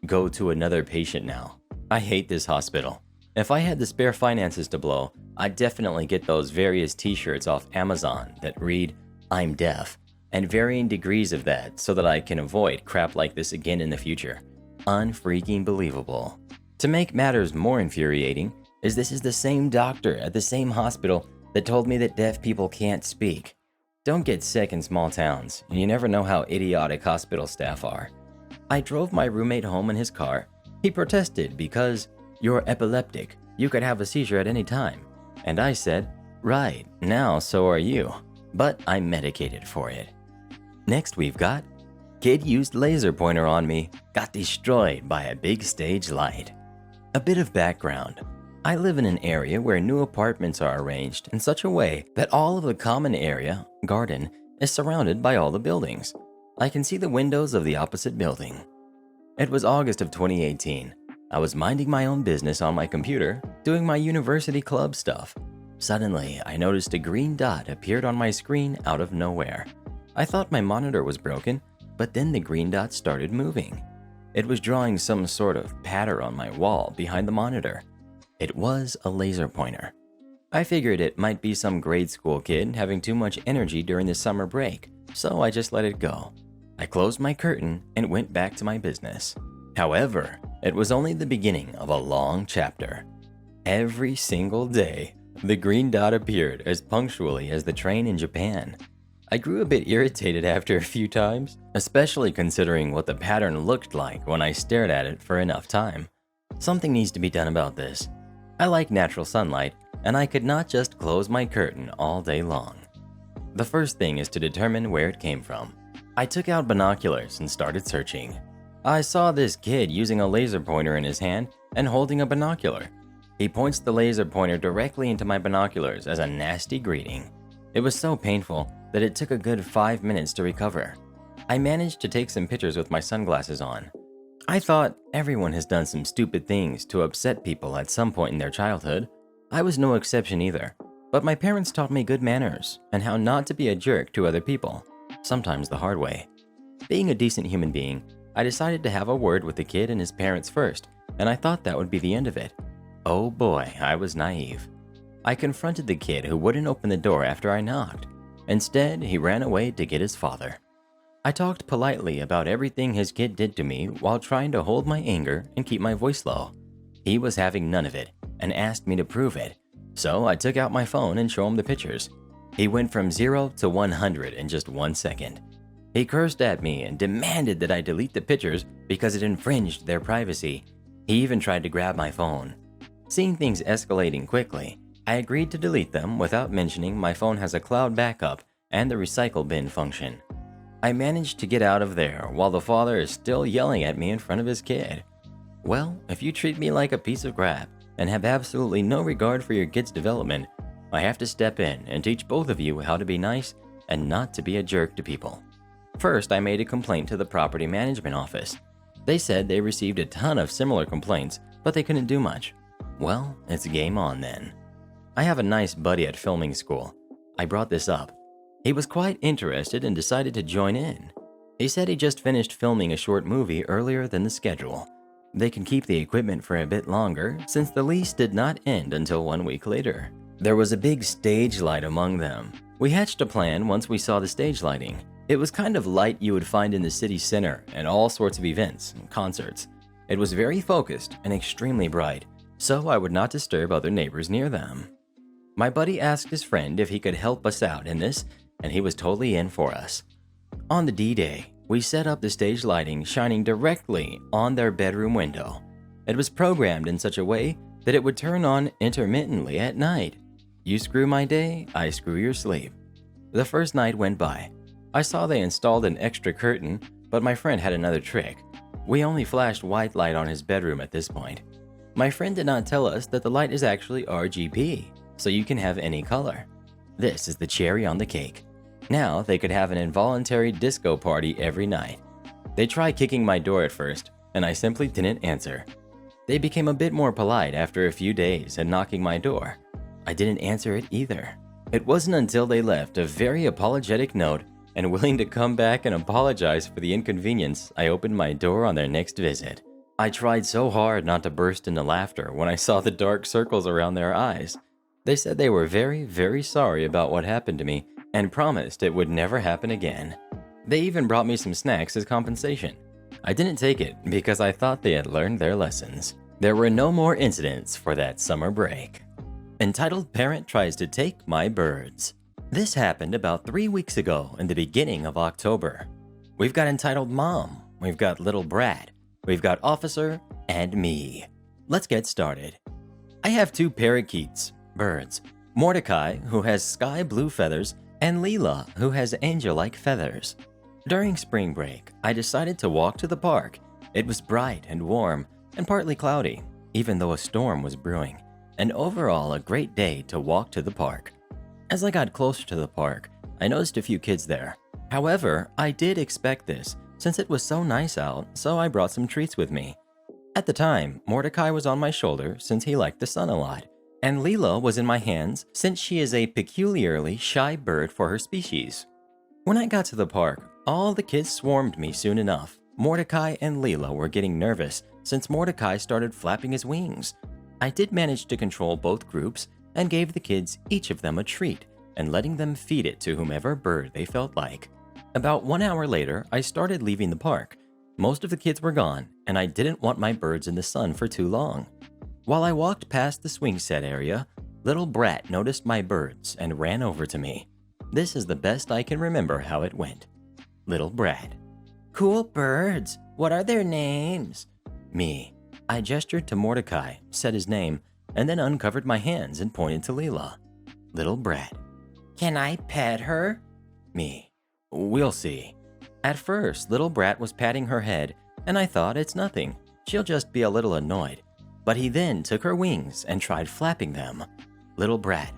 go to another patient now. I hate this hospital. If I had the spare finances to blow, I'd definitely get those various t-shirts off Amazon that read, I'm deaf, and varying degrees of that so that I can avoid crap like this again in the future. Unfreaking believable. To make matters more infuriating, this is the same doctor at the same hospital that told me that deaf people can't speak. Don't get sick in small towns, and you never know how idiotic hospital staff are. I drove my roommate home in his car. He protested because, you're epileptic, you could have a seizure at any time. And I said, right, now so are you. But I'm medicated for it. Next we've got, kid used laser pointer on me, got destroyed by a big stage light. A bit of background. I live in an area where new apartments are arranged in such a way that all of the common area, garden, is surrounded by all the buildings. I can see the windows of the opposite building. It was August of 2018. I was minding my own business on my computer, doing my university club stuff. Suddenly, I noticed a green dot appeared on my screen out of nowhere. I thought my monitor was broken, but then the green dot started moving. It was drawing some sort of pattern on my wall behind the monitor. It was a laser pointer. I figured it might be some grade school kid having too much energy during the summer break, so I just let it go. I closed my curtain and went back to my business. However, it was only the beginning of a long chapter. Every single day, the green dot appeared as punctually as the train in Japan. I grew a bit irritated after a few times, especially considering what the pattern looked like when I stared at it for enough time. Something needs to be done about this. I like natural sunlight, and I could not just close my curtain all day long. The first thing is to determine where it came from. I took out binoculars and started searching. I saw this kid using a laser pointer in his hand and holding a binocular. He points the laser pointer directly into my binoculars as a nasty greeting. It was so painful that it took a good 5 minutes to recover. I managed to take some pictures with my sunglasses on. I thought everyone has done some stupid things to upset people at some point in their childhood. I was no exception either, but my parents taught me good manners and how not to be a jerk to other people, sometimes the hard way. Being a decent human being, I decided to have a word with the kid and his parents first, and I thought that would be the end of it. Oh boy, I was naive. I confronted the kid who wouldn't open the door after I knocked. Instead, he ran away to get his father. I talked politely about everything his kid did to me while trying to hold my anger and keep my voice low. He was having none of it and asked me to prove it, so I took out my phone and showed him the pictures. He went from 0 to 100 in just 1 second. He cursed at me and demanded that I delete the pictures because it infringed their privacy. He even tried to grab my phone. Seeing things escalating quickly, I agreed to delete them without mentioning my phone has a cloud backup and the recycle bin function. I managed to get out of there while the father is still yelling at me in front of his kid. Well, if you treat me like a piece of crap and have absolutely no regard for your kid's development, I have to step in and teach both of you how to be nice and not to be a jerk to people. First, I made a complaint to the property management office. They said they received a ton of similar complaints, but they couldn't do much. Well, it's game on then. I have a nice buddy at filming school. I brought this up. He was quite interested and decided to join in. He said he just finished filming a short movie earlier than the schedule. They can keep the equipment for a bit longer since the lease did not end until 1 week later. There was a big stage light among them. We hatched a plan once we saw the stage lighting. It was kind of light you would find in the city center and all sorts of events and concerts. It was very focused and extremely bright, so I would not disturb other neighbors near them. My buddy asked his friend if he could help us out in this, and he was totally in for us. On the D-Day, we set up the stage lighting shining directly on their bedroom window. It was programmed in such a way that it would turn on intermittently at night. You screw my day, I screw your sleep. The first night went by. I saw they installed an extra curtain, but my friend had another trick. We only flashed white light on his bedroom at this point. My friend did not tell us that the light is actually RGB, so you can have any color. This is the cherry on the cake. Now they could have an involuntary disco party every night. They tried kicking my door at first, and I simply didn't answer. They became a bit more polite after a few days and knocking my door. I didn't answer it either. It wasn't until they left a very apologetic note and willing to come back and apologize for the inconvenience I opened my door on their next visit. I tried so hard not to burst into laughter when I saw the dark circles around their eyes. They said they were very, very sorry about what happened to me and promised it would never happen again. They even brought me some snacks as compensation. I didn't take it because I thought they had learned their lessons. There were no more incidents for that summer break. Entitled Parent Tries to Take My Birds. This happened about 3 weeks ago in the beginning of October. We've got Entitled Mom, we've got Little Brad, we've got Officer, and me. Let's get started. I have 2 parakeets, birds, Mordecai, who has sky blue feathers, and Leela, who has angel-like feathers. During spring break, I decided to walk to the park. It was bright and warm and partly cloudy, even though a storm was brewing, and overall a great day to walk to the park. As I got closer to the park, I noticed a few kids there. However, I did expect this since it was so nice out, so I brought some treats with me. At the time, Mordecai was on my shoulder since he liked the sun a lot, and Leela was in my hands since she is a peculiarly shy bird for her species. When I got to the park, all the kids swarmed me soon enough. Mordecai and Leela were getting nervous since Mordecai started flapping his wings. I did manage to control both groups and gave the kids each of them a treat and letting them feed it to whomever bird they felt like. About 1 hour later, I started leaving the park. Most of the kids were gone, and I didn't want my birds in the sun for too long. While I walked past the swing set area, Little Brat noticed my birds and ran over to me. This is the best I can remember how it went. Little Brat.
Cool birds. What are their names?
Me. I gestured to Mordecai, said his name, and then uncovered my hands and pointed to Leela. Little Brat.
Can I pet her?
Me. We'll see. At first, Little Brat was patting her head, and I thought it's nothing. She'll just be a little annoyed. But he then took her wings and tried flapping them. Little Brat.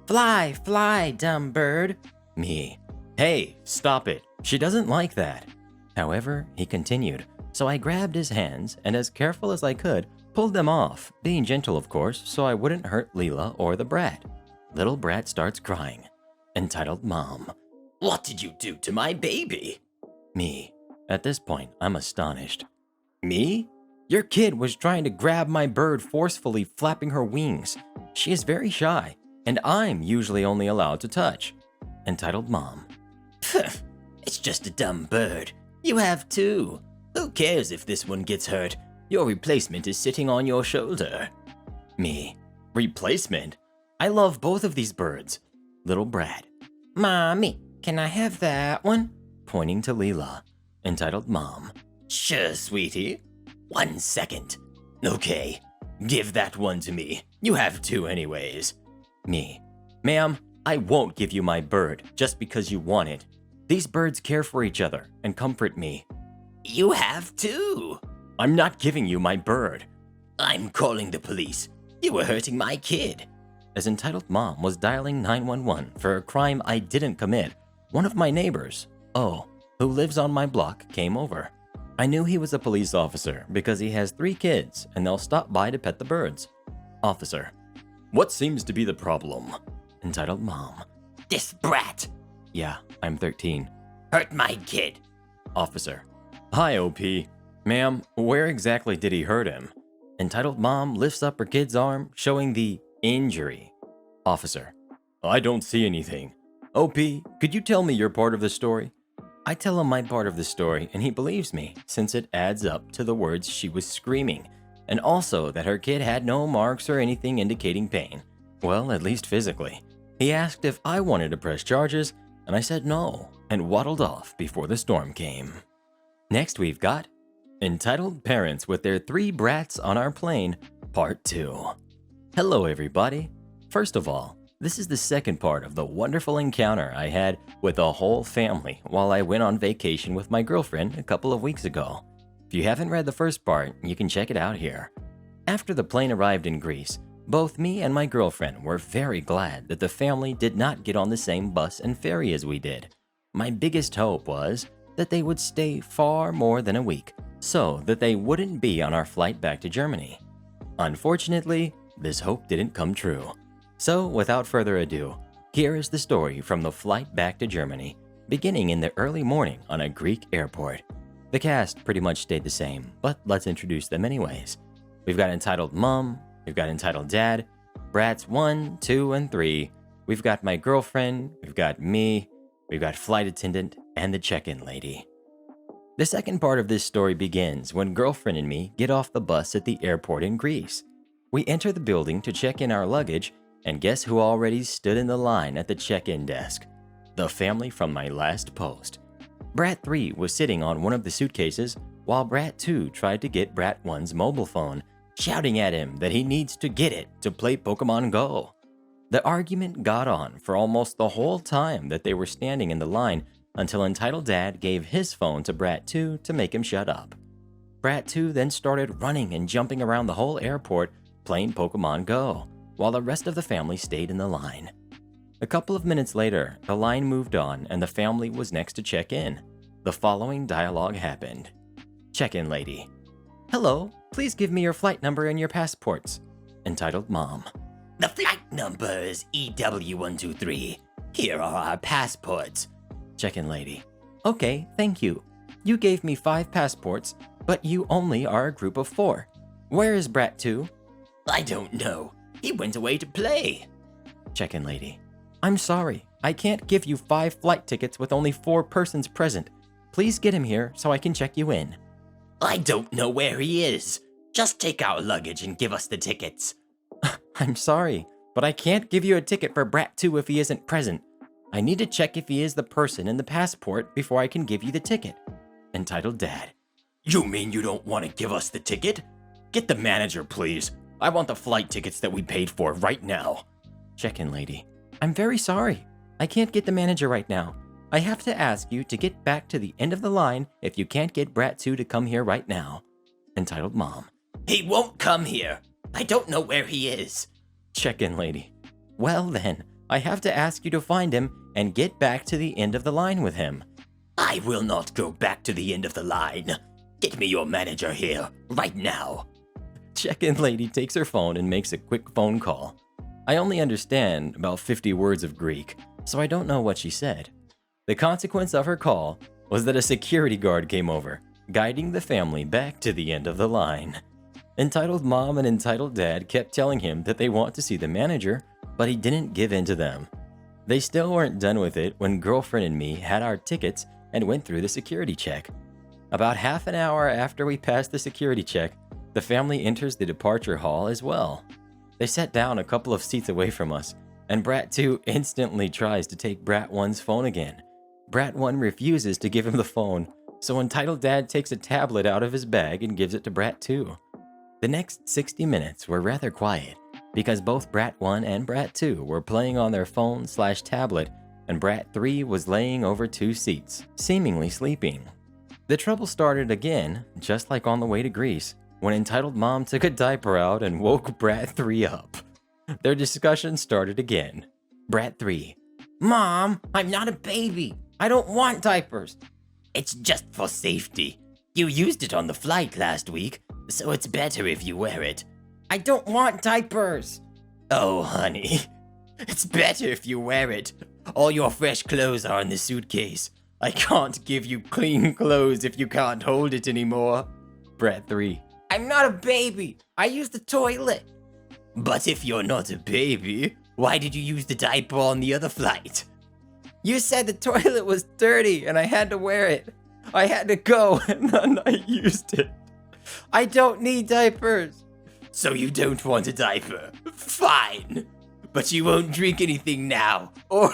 Fly, fly, dumb bird.
Me. Hey, stop it. She doesn't like that. However, he continued, so I grabbed his hands and as careful as I could, pulled them off, being gentle of course, so I wouldn't hurt Leela or the brat. Little Brat starts crying. Entitled Mom.
What did you do to my baby?
Me. At this point, I'm astonished.
Me?
Your kid was trying to grab my bird forcefully flapping her wings. She is very shy, and I'm usually only allowed to touch. Entitled Mom.
It's just a dumb bird. You have 2. Who cares if this one gets hurt? Your replacement is sitting on your shoulder.
Me. Replacement? I love both of these birds. Little Brat.
Mommy, can I have that one?
pointing to Leela. Entitled Mom.
Sure, sweetie. 1 second. Okay, give that one to me. You have two anyways.
Me. Ma'am, I won't give you my bird just because you want it. These birds care for each other and comfort me.
You have two.
I'm not giving you my bird.
I'm calling the police. You were hurting my kid.
As Entitled Mom was dialing 911 for a crime I didn't commit, one of my neighbors, who lives on my block, came over. I knew he was a police officer because he has 3 kids and they'll stop by to pet the birds. Officer. What seems to be the problem? Entitled Mom.
This brat
Yeah, I'm 13.
hurt my kid.
Officer. Hi, OP. Ma'am, where exactly did he hurt him? Entitled Mom lifts up her kid's arm, showing the injury. Officer. I don't see anything. OP, could you tell me your part of the story? I tell him my part of the story, and he believes me, since it adds up to the words she was screaming, and also that her kid had no marks or anything indicating pain. Well, at least physically. He asked if I wanted to press charges, and I said no, and waddled off before the storm came. Next we've got Entitled Parents with Their 3 Brats on Our Plane, Part 2. Hello everybody. First of all, this is the second part of the wonderful encounter I had with the whole family while I went on vacation with my girlfriend a couple of weeks ago. If you haven't read the first part, you can check it out here. After the plane arrived in Greece, both me and my girlfriend were very glad that the family did not get on the same bus and ferry as we did. My biggest hope was that they would stay far more than a week, so that they wouldn't be on our flight back to Germany. Unfortunately, this hope didn't come true. So, without further ado, here is the story from the flight back to Germany, beginning in the early morning on a Greek airport. The cast pretty much stayed the same, but let's introduce them anyways. We've got Entitled Mom, we've got Entitled Dad, Brats 1, 2, and 3, we've got my girlfriend, we've got me, we've got flight attendant, and the check-in lady. The second part of this story begins when girlfriend and me get off the bus at the airport in Greece. We enter the building to check in our luggage, and guess who already stood in the line at the check-in desk? The family from my last post. Brat 3 was sitting on one of the suitcases, while Brat 2 tried to get Brat 1's mobile phone, shouting at him that he needs to get it to play Pokemon Go. The argument got on for almost the whole time that they were standing in the line until Entitled Dad gave his phone to Brat 2 to make him shut up. Brat 2 then started running and jumping around the whole airport playing Pokemon Go, while the rest of the family stayed in the line. A couple of minutes later, the line moved on and the family was next to check in. The following dialogue happened. Check-in lady. Hello, please give me your flight number and your passports. Entitled Mom.
The flight number is EW123. Here are our passports.
Check-in lady. Okay, thank you. You gave me 5 passports, but you only are a group of 4. Where is Brat 2?
I don't know. He went away to play.
Check-in lady. I'm sorry, I can't give you 5 flight tickets with only 4 persons present. Please get him here so I can check you in.
I don't know where he is. Just take our luggage and give us the tickets.
I'm sorry, but I can't give you a ticket for Brat 2 if he isn't present. I need to check if he is the person in the passport before I can give you the ticket. Entitled Dad.
You mean you don't want to give us the ticket?
Get the manager, please. I want the flight tickets that we paid for right now. Check-in lady. I'm very sorry. I can't get the manager right now. I have to ask you to get back to the end of the line if you can't get Brat 2 to come here right now. Entitled Mom.
He won't come here. I don't know where he is.
Check-in lady. Well then, I have to ask you to find him and get back to the end of the line with him.
I will not go back to the end of the line. Get me your manager here, right now.
Check-in lady takes her phone and makes a quick phone call. I only understand about 50 words of Greek, so I don't know what she said. The consequence of her call was that a security guard came over, guiding the family back to the end of the line. Entitled Mom and Entitled Dad kept telling him that they want to see the manager, but he didn't give in to them. They still weren't done with it when girlfriend and me had our tickets and went through the security check. About half an hour after we passed the security check, the family enters the departure hall as well. They sat down a couple of seats away from us, and Brat 2 instantly tries to take Brat 1's phone again. Brat 1 refuses to give him the phone, so Entitled Dad takes a tablet out of his bag and gives it to Brat 2. The next 60 minutes were rather quiet, because both Brat 1 and Brat 2 were playing on their phone/tablet, and Brat 3 was laying over 2 seats, seemingly sleeping. The trouble started again, just like on the way to Greece, when Entitled Mom took a diaper out and woke Brat 3 up. Their discussion started again. Brat 3.
Mom, I'm not a baby. I don't want diapers.
It's just for safety. You used it on the flight last week, so it's better if you wear it.
I don't want diapers.
Oh, honey. It's better if you wear it. All your fresh clothes are in the suitcase. I can't give you clean clothes if you can't hold it anymore.
Brat 3.
I'm not a baby. I use the toilet.
But if you're not a baby, why did you use the diaper on the other flight?
You said the toilet was dirty and I had to wear it. I had to go and then I used it. I don't need diapers.
So you don't want a diaper? Fine. But you won't drink anything now or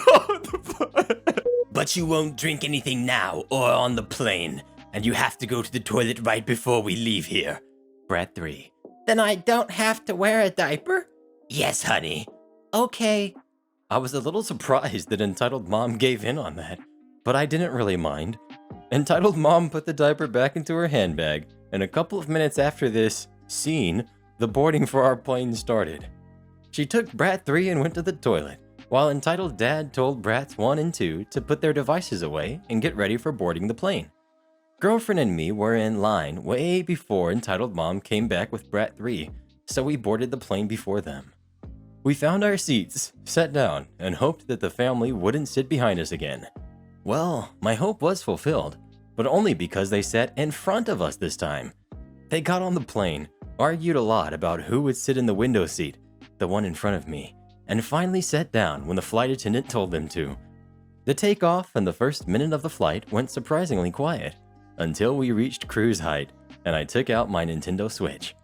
But you won't drink anything now or on the plane. And you have to go to the toilet right before we leave here.
Brat 3.
Then I don't have to wear a diaper?
Yes, honey.
Okay.
I was a little surprised that Entitled Mom gave in on that, but I didn't really mind. Entitled Mom put the diaper back into her handbag, and a couple of minutes after this scene, the boarding for our plane started. She took Brat 3 and went to the toilet, while Entitled Dad told Brats 1 and 2 to put their devices away and get ready for boarding the plane. Girlfriend and me were in line way before Entitled Mom came back with Brat 3, so we boarded the plane before them. We found our seats, sat down, and hoped that the family wouldn't sit behind us again. Well, my hope was fulfilled, but only because they sat in front of us this time. They got on the plane, argued a lot about who would sit in the window seat, the one in front of me, and finally sat down when the flight attendant told them to. The takeoff and the first minute of the flight went surprisingly quiet, until we reached cruise height, and I took out my Nintendo Switch.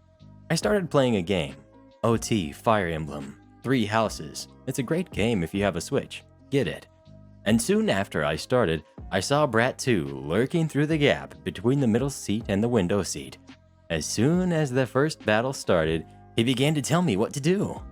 I started playing a game, OT Fire Emblem, 3 Houses. It's a great game if you have a Switch. Get it. And soon after I started, I saw Brat 2 lurking through the gap between the middle seat and the window seat. As soon as the first battle started, he began to tell me what to do.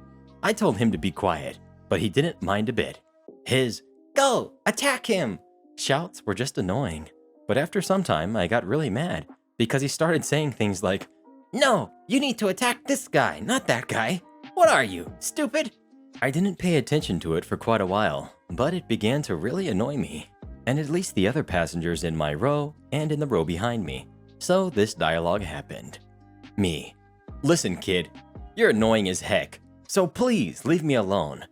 I told him to be quiet, but he didn't mind a bit. His, "Go! Attack him!" shouts were just annoying. But after some time, I got really mad, because he started saying things like, "No, you need to attack this guy, not that guy. What are you, stupid?" I didn't pay attention to it for quite a while, but it began to really annoy me, and at least the other passengers in my row and in the row behind me. So this dialogue happened. Me. "Listen, kid, you're annoying as heck, so please leave me alone."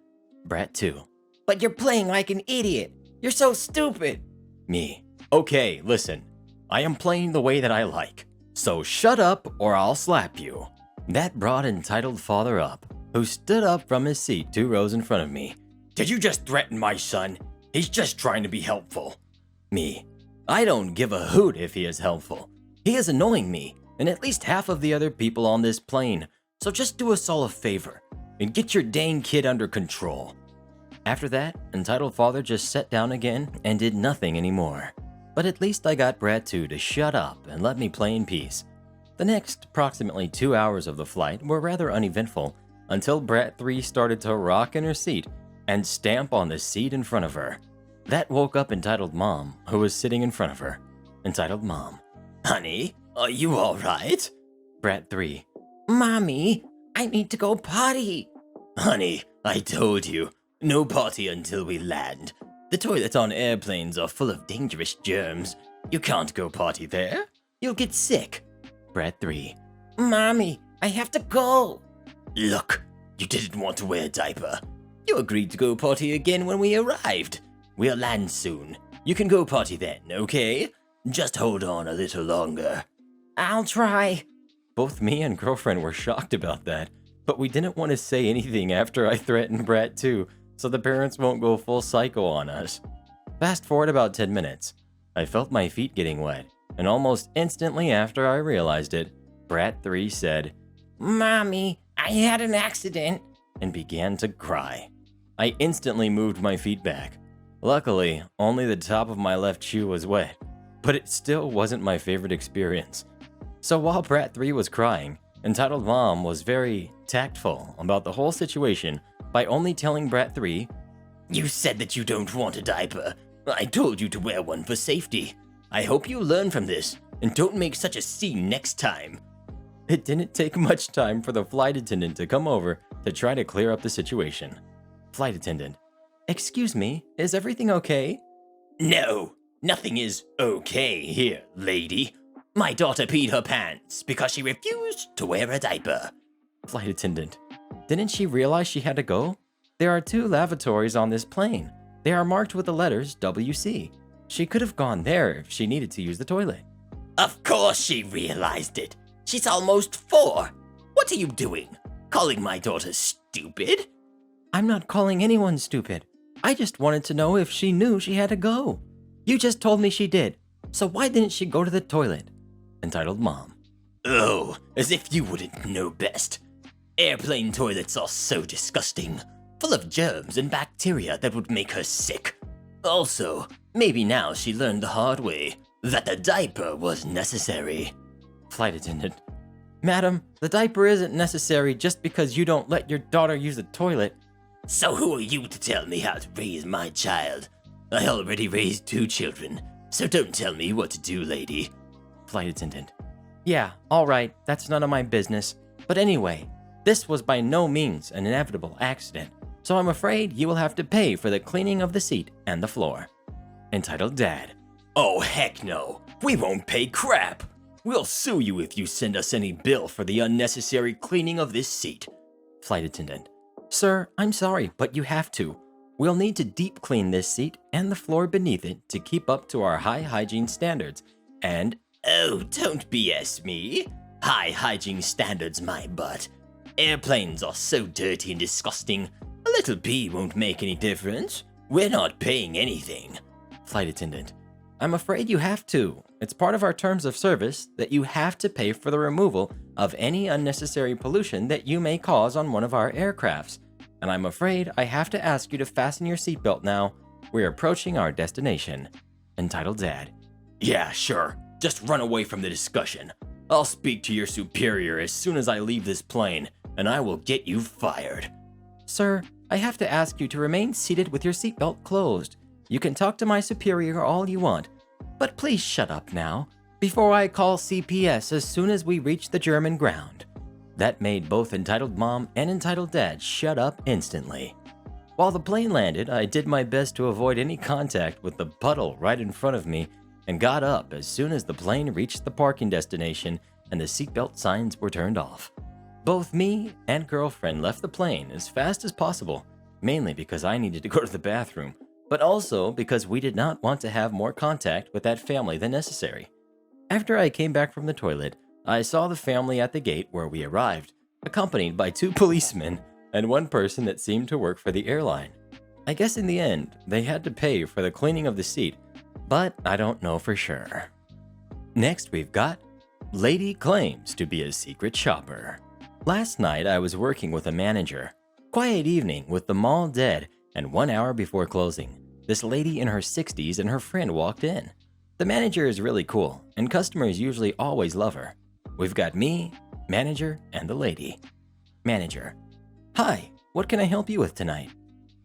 Brat 2.
But you're playing like an idiot. You're so stupid.
Me. "Okay, listen, I am playing the way that I like, so shut up or I'll slap you." That brought Entitled Father up, who stood up from his seat 2 rows in front of me.
Did you just threaten my son? He's just trying to be helpful.
Me. "I don't give a hoot if he is helpful. He is annoying me, and at least half of the other people on this plane, so just do us all a favor, and get your dang kid under control." After that, Entitled Father just sat down again and did nothing anymore. But at least I got Brat 2 to shut up and let me play in peace. The next approximately 2 hours of the flight were rather uneventful, until Brat 3 started to rock in her seat and stamp on the seat in front of her. That woke up Entitled Mom, who was sitting in front of her. Entitled Mom.
Honey, are you alright?
Brat 3.
Mommy, I need to go potty.
Honey, I told you, no potty until we land. The toilets on airplanes are full of dangerous germs. You can't go potty there. You'll get sick.
Brat 3.
Mommy, I have to go.
Look, you didn't want to wear a diaper. You agreed to go potty again when we arrived. We'll land soon. You can go potty then, okay? Just hold on a little longer.
I'll try.
Both me and girlfriend were shocked about that, but we didn't want to say anything after I threatened Brat 2, so the parents won't go full psycho on us. Fast forward about 10 minutes. I felt my feet getting wet, and almost instantly after I realized it, Brat 3 said,
"Mommy, I had an accident,"
and began to cry. I instantly moved my feet back. Luckily, only the top of my left shoe was wet, but it still wasn't my favorite experience. So while Brat 3 was crying, Entitled Mom was very tactful about the whole situation by only telling Brat 3,
You said that you don't want a diaper. I told you to wear one for safety. I hope you learn from this and don't make such a scene next time.
It didn't take much time for the flight attendant to come over to try to clear up the situation. Flight attendant, excuse me, is everything okay?
No, nothing is okay here, lady. My daughter peed her pants because she refused to wear a diaper.
Flight attendant, didn't she realize she had to go? There are 2 lavatories on this plane. They are marked with the letters WC. She could have gone there if she needed to use the toilet.
Of course she realized it. She's almost 4. What are you doing? Calling my daughter stupid?
I'm not calling anyone stupid. I just wanted to know if she knew she had to go. You just told me she did. So why didn't she go to the toilet? Entitled Mom.
Oh, as if you wouldn't know best. Airplane toilets are so disgusting, full of germs and bacteria that would make her sick. Also, maybe now she learned the hard way that the diaper was necessary.
Flight attendant. Madam, the diaper isn't necessary just because you don't let your daughter use the toilet.
So who are you to tell me how to raise my child? I already raised 2 children, so don't tell me what to do, lady.
Flight attendant. Yeah, alright, that's none of my business. But anyway, this was by no means an inevitable accident, so I'm afraid you will have to pay for the cleaning of the seat and the floor. Entitled Dad.
Oh, heck no. We won't pay crap. We'll sue you if you send us any bill for the unnecessary cleaning of this seat.
Flight attendant. Sir, I'm sorry, but you have to. We'll need to deep clean this seat and the floor beneath it to keep up to our high hygiene standards. And
oh, don't BS me. High hygiene standards, my butt. Airplanes are so dirty and disgusting. A little pee won't make any difference. We're not paying anything.
Flight attendant. I'm afraid you have to. It's part of our terms of service that you have to pay for the removal of any unnecessary pollution that you may cause on one of our aircrafts. And I'm afraid I have to ask you to fasten your seatbelt now. We're approaching our destination. Entitled Dad.
Yeah, sure. Just run away from the discussion. I'll speak to your superior as soon as I leave this plane, and I will get you fired.
Sir, I have to ask you to remain seated with your seatbelt closed. You can talk to my superior all you want, but please shut up now, before I call CPS as soon as we reach the German ground. That made both Entitled Mom and Entitled Dad shut up instantly. While the plane landed, I did my best to avoid any contact with the puddle right in front of me and got up as soon as the plane reached the parking destination and the seatbelt signs were turned off. Both me and girlfriend left the plane as fast as possible, mainly because I needed to go to the bathroom, but also because we did not want to have more contact with that family than necessary. After I came back from the toilet, I saw the family at the gate where we arrived, accompanied by 2 policemen and 1 person that seemed to work for the airline. I guess in the end, they had to pay for the cleaning of the seat, but I don't know for sure. Next we've got Lady claims to be a secret shopper. Last night I was working with a manager. Quiet evening with the mall dead and 1 hour before closing. This lady in her 60s and her friend walked in. The manager is really cool and customers usually always love her. We've got me, manager, and the lady. Manager. Hi, what can I help you with tonight?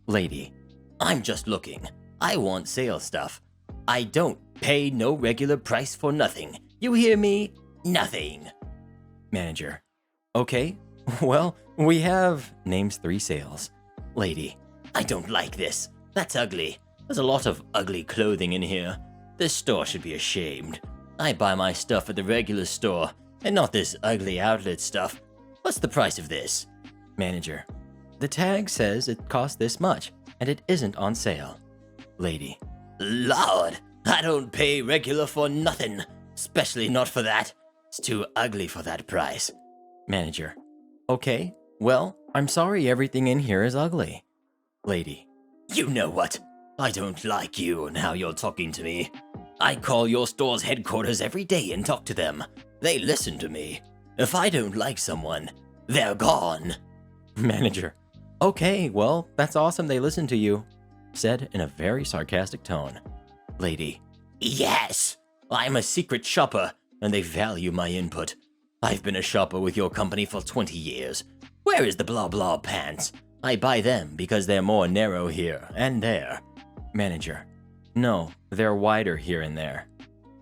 Lady.
I'm just looking. I want sale stuff. I don't pay no regular price for nothing. You hear me? Nothing.
Manager. Okay, well, we have names 3 sales. Lady.
I don't like this. That's ugly. There's a lot of ugly clothing in here. This store should be ashamed. I buy my stuff at the regular store and not this ugly outlet stuff. What's the price of this?
Manager. The tag says it costs this much and it isn't on sale. Lady.
Lord, I don't pay regular for nothing, especially not for that. It's too ugly for that price.
Manager. Okay, well, I'm sorry everything in here is ugly. Lady.
You know what? I don't like you and how you're talking to me. I call your store's headquarters every day and talk to them. They listen to me. If I don't like someone, they're gone.
Manager. Okay, well, that's awesome they listen to you. said in a very sarcastic tone.
Lady, yes, I'm a secret shopper, and they value my input. I've been a shopper with your company for 20 years. Where is the blah blah pants? I buy them because they're more narrow here and there.
Manager, no, they're wider here and there.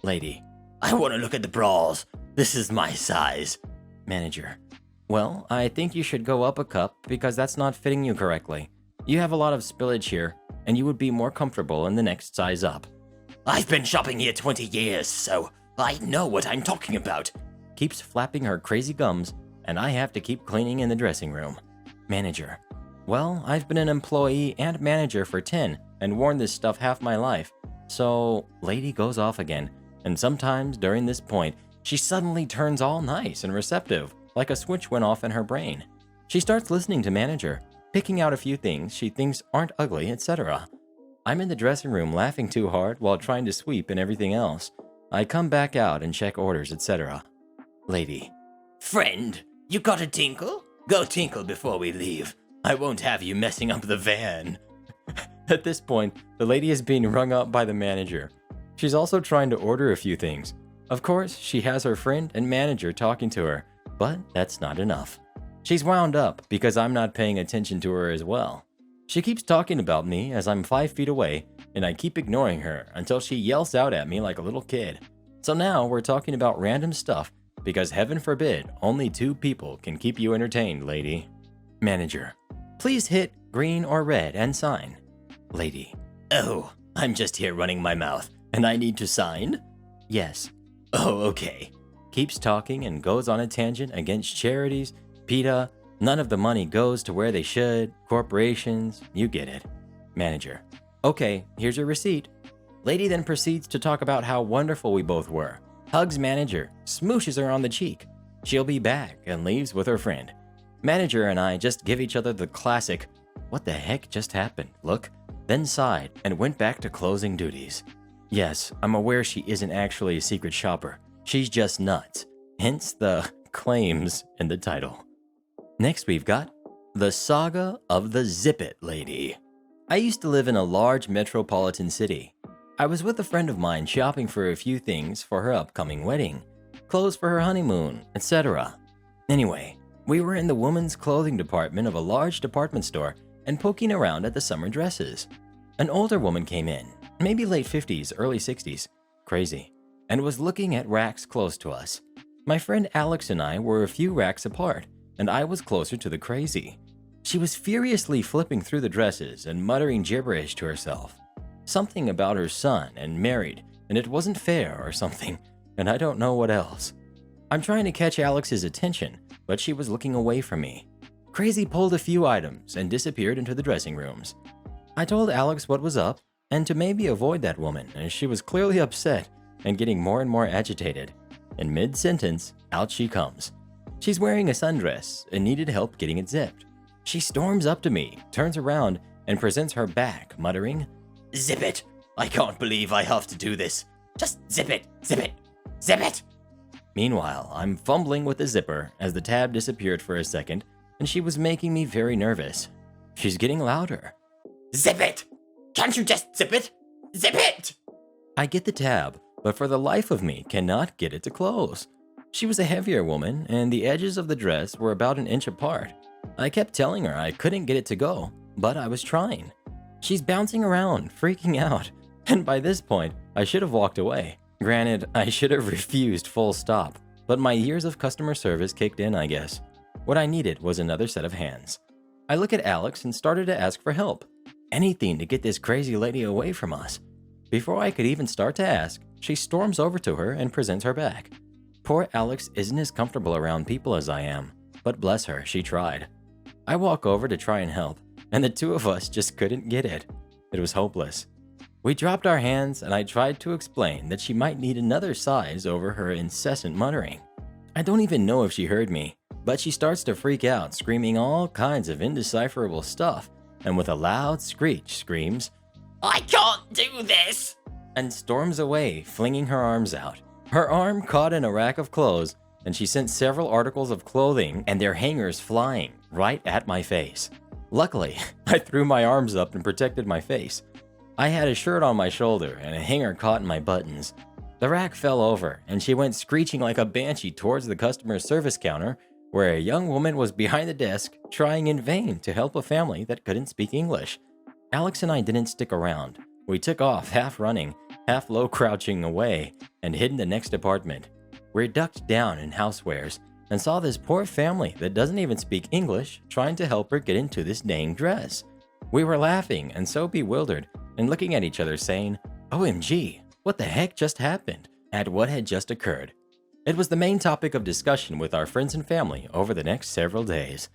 Lady, I want to look at the bras. This is my size.
Manager, well, I think you should go up a cup because that's not fitting you correctly. You have a lot of spillage here, and you would be more comfortable in the next size up.
I've been shopping here 20 years, so I know what I'm talking about.
Keeps flapping her crazy gums, and I have to keep cleaning in the dressing room. Manager, well, I've been an employee and manager for 10 and worn this stuff half my life. So, lady goes off again, and sometimes during this point, she suddenly turns all nice and receptive, like a switch went off in her brain. She starts listening to manager, picking out a few things she thinks aren't ugly, etc. I'm in the dressing room laughing too hard while trying to sweep and everything else. I come back out and check orders, etc.
Lady, friend, you got a tinkle? Go tinkle before we leave. I won't have you messing up the van.
At this point, the lady is being rung up by the manager. She's also trying to order a few things. Of course, she has her friend and manager talking to her, but that's not enough. She's wound up because I'm not paying attention to her as well. She keeps talking about me as I'm 5 feet away, and I keep ignoring her until she yells out at me like a little kid. So now we're talking about random stuff because heaven forbid only 2 people can keep you entertained, lady. Manager, please hit green or red and sign. Lady,
oh, I'm just here running my mouth, and I need to sign?
Yes.
Oh, okay.
Keeps talking and goes on a tangent against charities, PETA, none of the money goes to where they should, corporations, you get it. Manager, okay, here's your receipt. Lady then proceeds to talk about how wonderful we both were. Hugs manager, smooshes her on the cheek. She'll be back and leaves with her friend. Manager and I just give each other the classic, what the heck just happened, look, then sighed and went back to closing duties. Yes, I'm aware she isn't actually a secret shopper. She's just nuts. Hence the claims in the title. Next we've got the Saga of the Zipit Lady. I used to live in a large metropolitan city. I was with a friend of mine shopping for a few things for her upcoming wedding, clothes for her honeymoon, etc. Anyway, we were in the women's clothing department of a large department store and poking around at the summer dresses. An older woman came in, maybe late 50s, early 60s, crazy, and was looking at racks close to us. My friend Alex and I were a few racks apart, and I was closer to the crazy. She was furiously flipping through the dresses and muttering gibberish to herself. Something about her son and married, and it wasn't fair or something, and I don't know what else. I'm trying to catch Alex's attention, but she was looking away from me. Crazy pulled a few items and disappeared into the dressing rooms. I told Alex what was up, and to maybe avoid that woman, as she was clearly upset and getting more and more agitated. In mid-sentence, out she comes. She's wearing a sundress and needed help getting it zipped. She storms up to me, turns around, and presents her back, muttering,
Zip it! I can't believe I have to do this. Just zip it, zip it, zip it!
Meanwhile, I'm fumbling with the zipper as the tab disappeared for a second, and she was making me very nervous. She's getting louder.
Zip it! Can't you just zip it? Zip it!
I get the tab, but for the life of me cannot get it to close. She was a heavier woman, and the edges of the dress were about an inch apart. I kept telling her I couldn't get it to go, but I was trying. She's bouncing around, freaking out, and by this point, I should have walked away. Granted, I should have refused full stop, but my years of customer service kicked in, I guess. What I needed was another set of hands. I look at Alex and started to ask for help. Anything to get this crazy lady away from us. Before I could even start to ask, she storms over to her and presents her back. Poor Alex isn't as comfortable around people as I am, but bless her, she tried. I walk over to try and help, and the two of us just couldn't get it. It was hopeless. We dropped our hands, and I tried to explain that she might need another size over her incessant muttering. I don't even know if she heard me, but she starts to freak out, screaming all kinds of indecipherable stuff, and with a loud screech screams,
I can't do this!
And storms away, flinging her arms out. Her arm caught in a rack of clothes, and she sent several articles of clothing and their hangers flying right at my face. Luckily, I threw my arms up and protected my face. I had a shirt on my shoulder and a hanger caught in my buttons. The rack fell over, and she went screeching like a banshee towards the customer service counter, where a young woman was behind the desk trying in vain to help a family that couldn't speak English. Alex and I didn't stick around. We took off, half running, half low crouching away, and hid in the next apartment. We ducked down in housewares and saw this poor family that doesn't even speak English trying to help her get into this dang dress. We were laughing and so bewildered and looking at each other saying, "OMG, what the heck just happened?" at what had just occurred. It was the main topic of discussion with our friends and family over the next several days.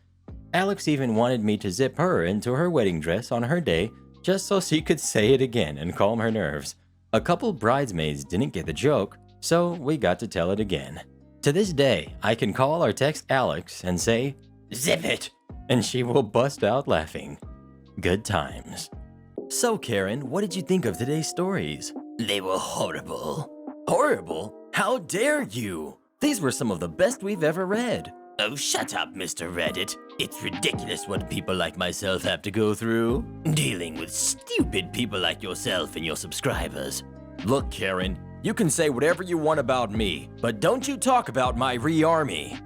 Alex even wanted me to zip her into her wedding dress on her day just so she could say it again and calm her nerves. A couple bridesmaids didn't get the joke, so we got to tell it again. To this day, I can call or text Alex and say, "Zipit," and she will bust out laughing. Good times. So Karen, what did you think of today's stories?
They were horrible.
Horrible? How dare you? These were some of the best we've ever read.
Oh, shut up, Mr. Reddit. It's ridiculous what people like myself have to go through. Dealing with stupid people like yourself and your subscribers.
Look, Karen, you can say whatever you want about me, but don't you talk about my re-army.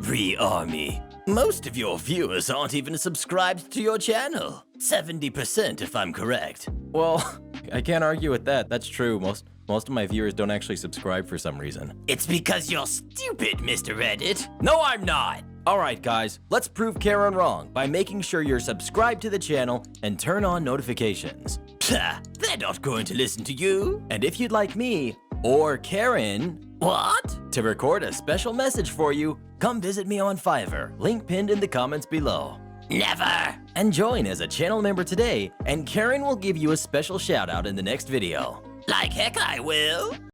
Re-army. Most of your viewers aren't even subscribed to your channel. 70% if I'm correct.
Well, I can't argue with that. That's true. Most of my viewers don't actually subscribe for some reason.
It's because you're stupid, Mr. Reddit.
No, I'm not. Alright guys, let's prove Karen wrong by making sure you're subscribed to the channel and turn on notifications.
They're not going to listen to you.
And if you'd like me, or Karen,
What?
to record a special message for you, come visit me on Fiverr, link pinned in the comments below.
Never.
And join as a channel member today, and Karen will give you a special shout out in the next video.
Like heck I will.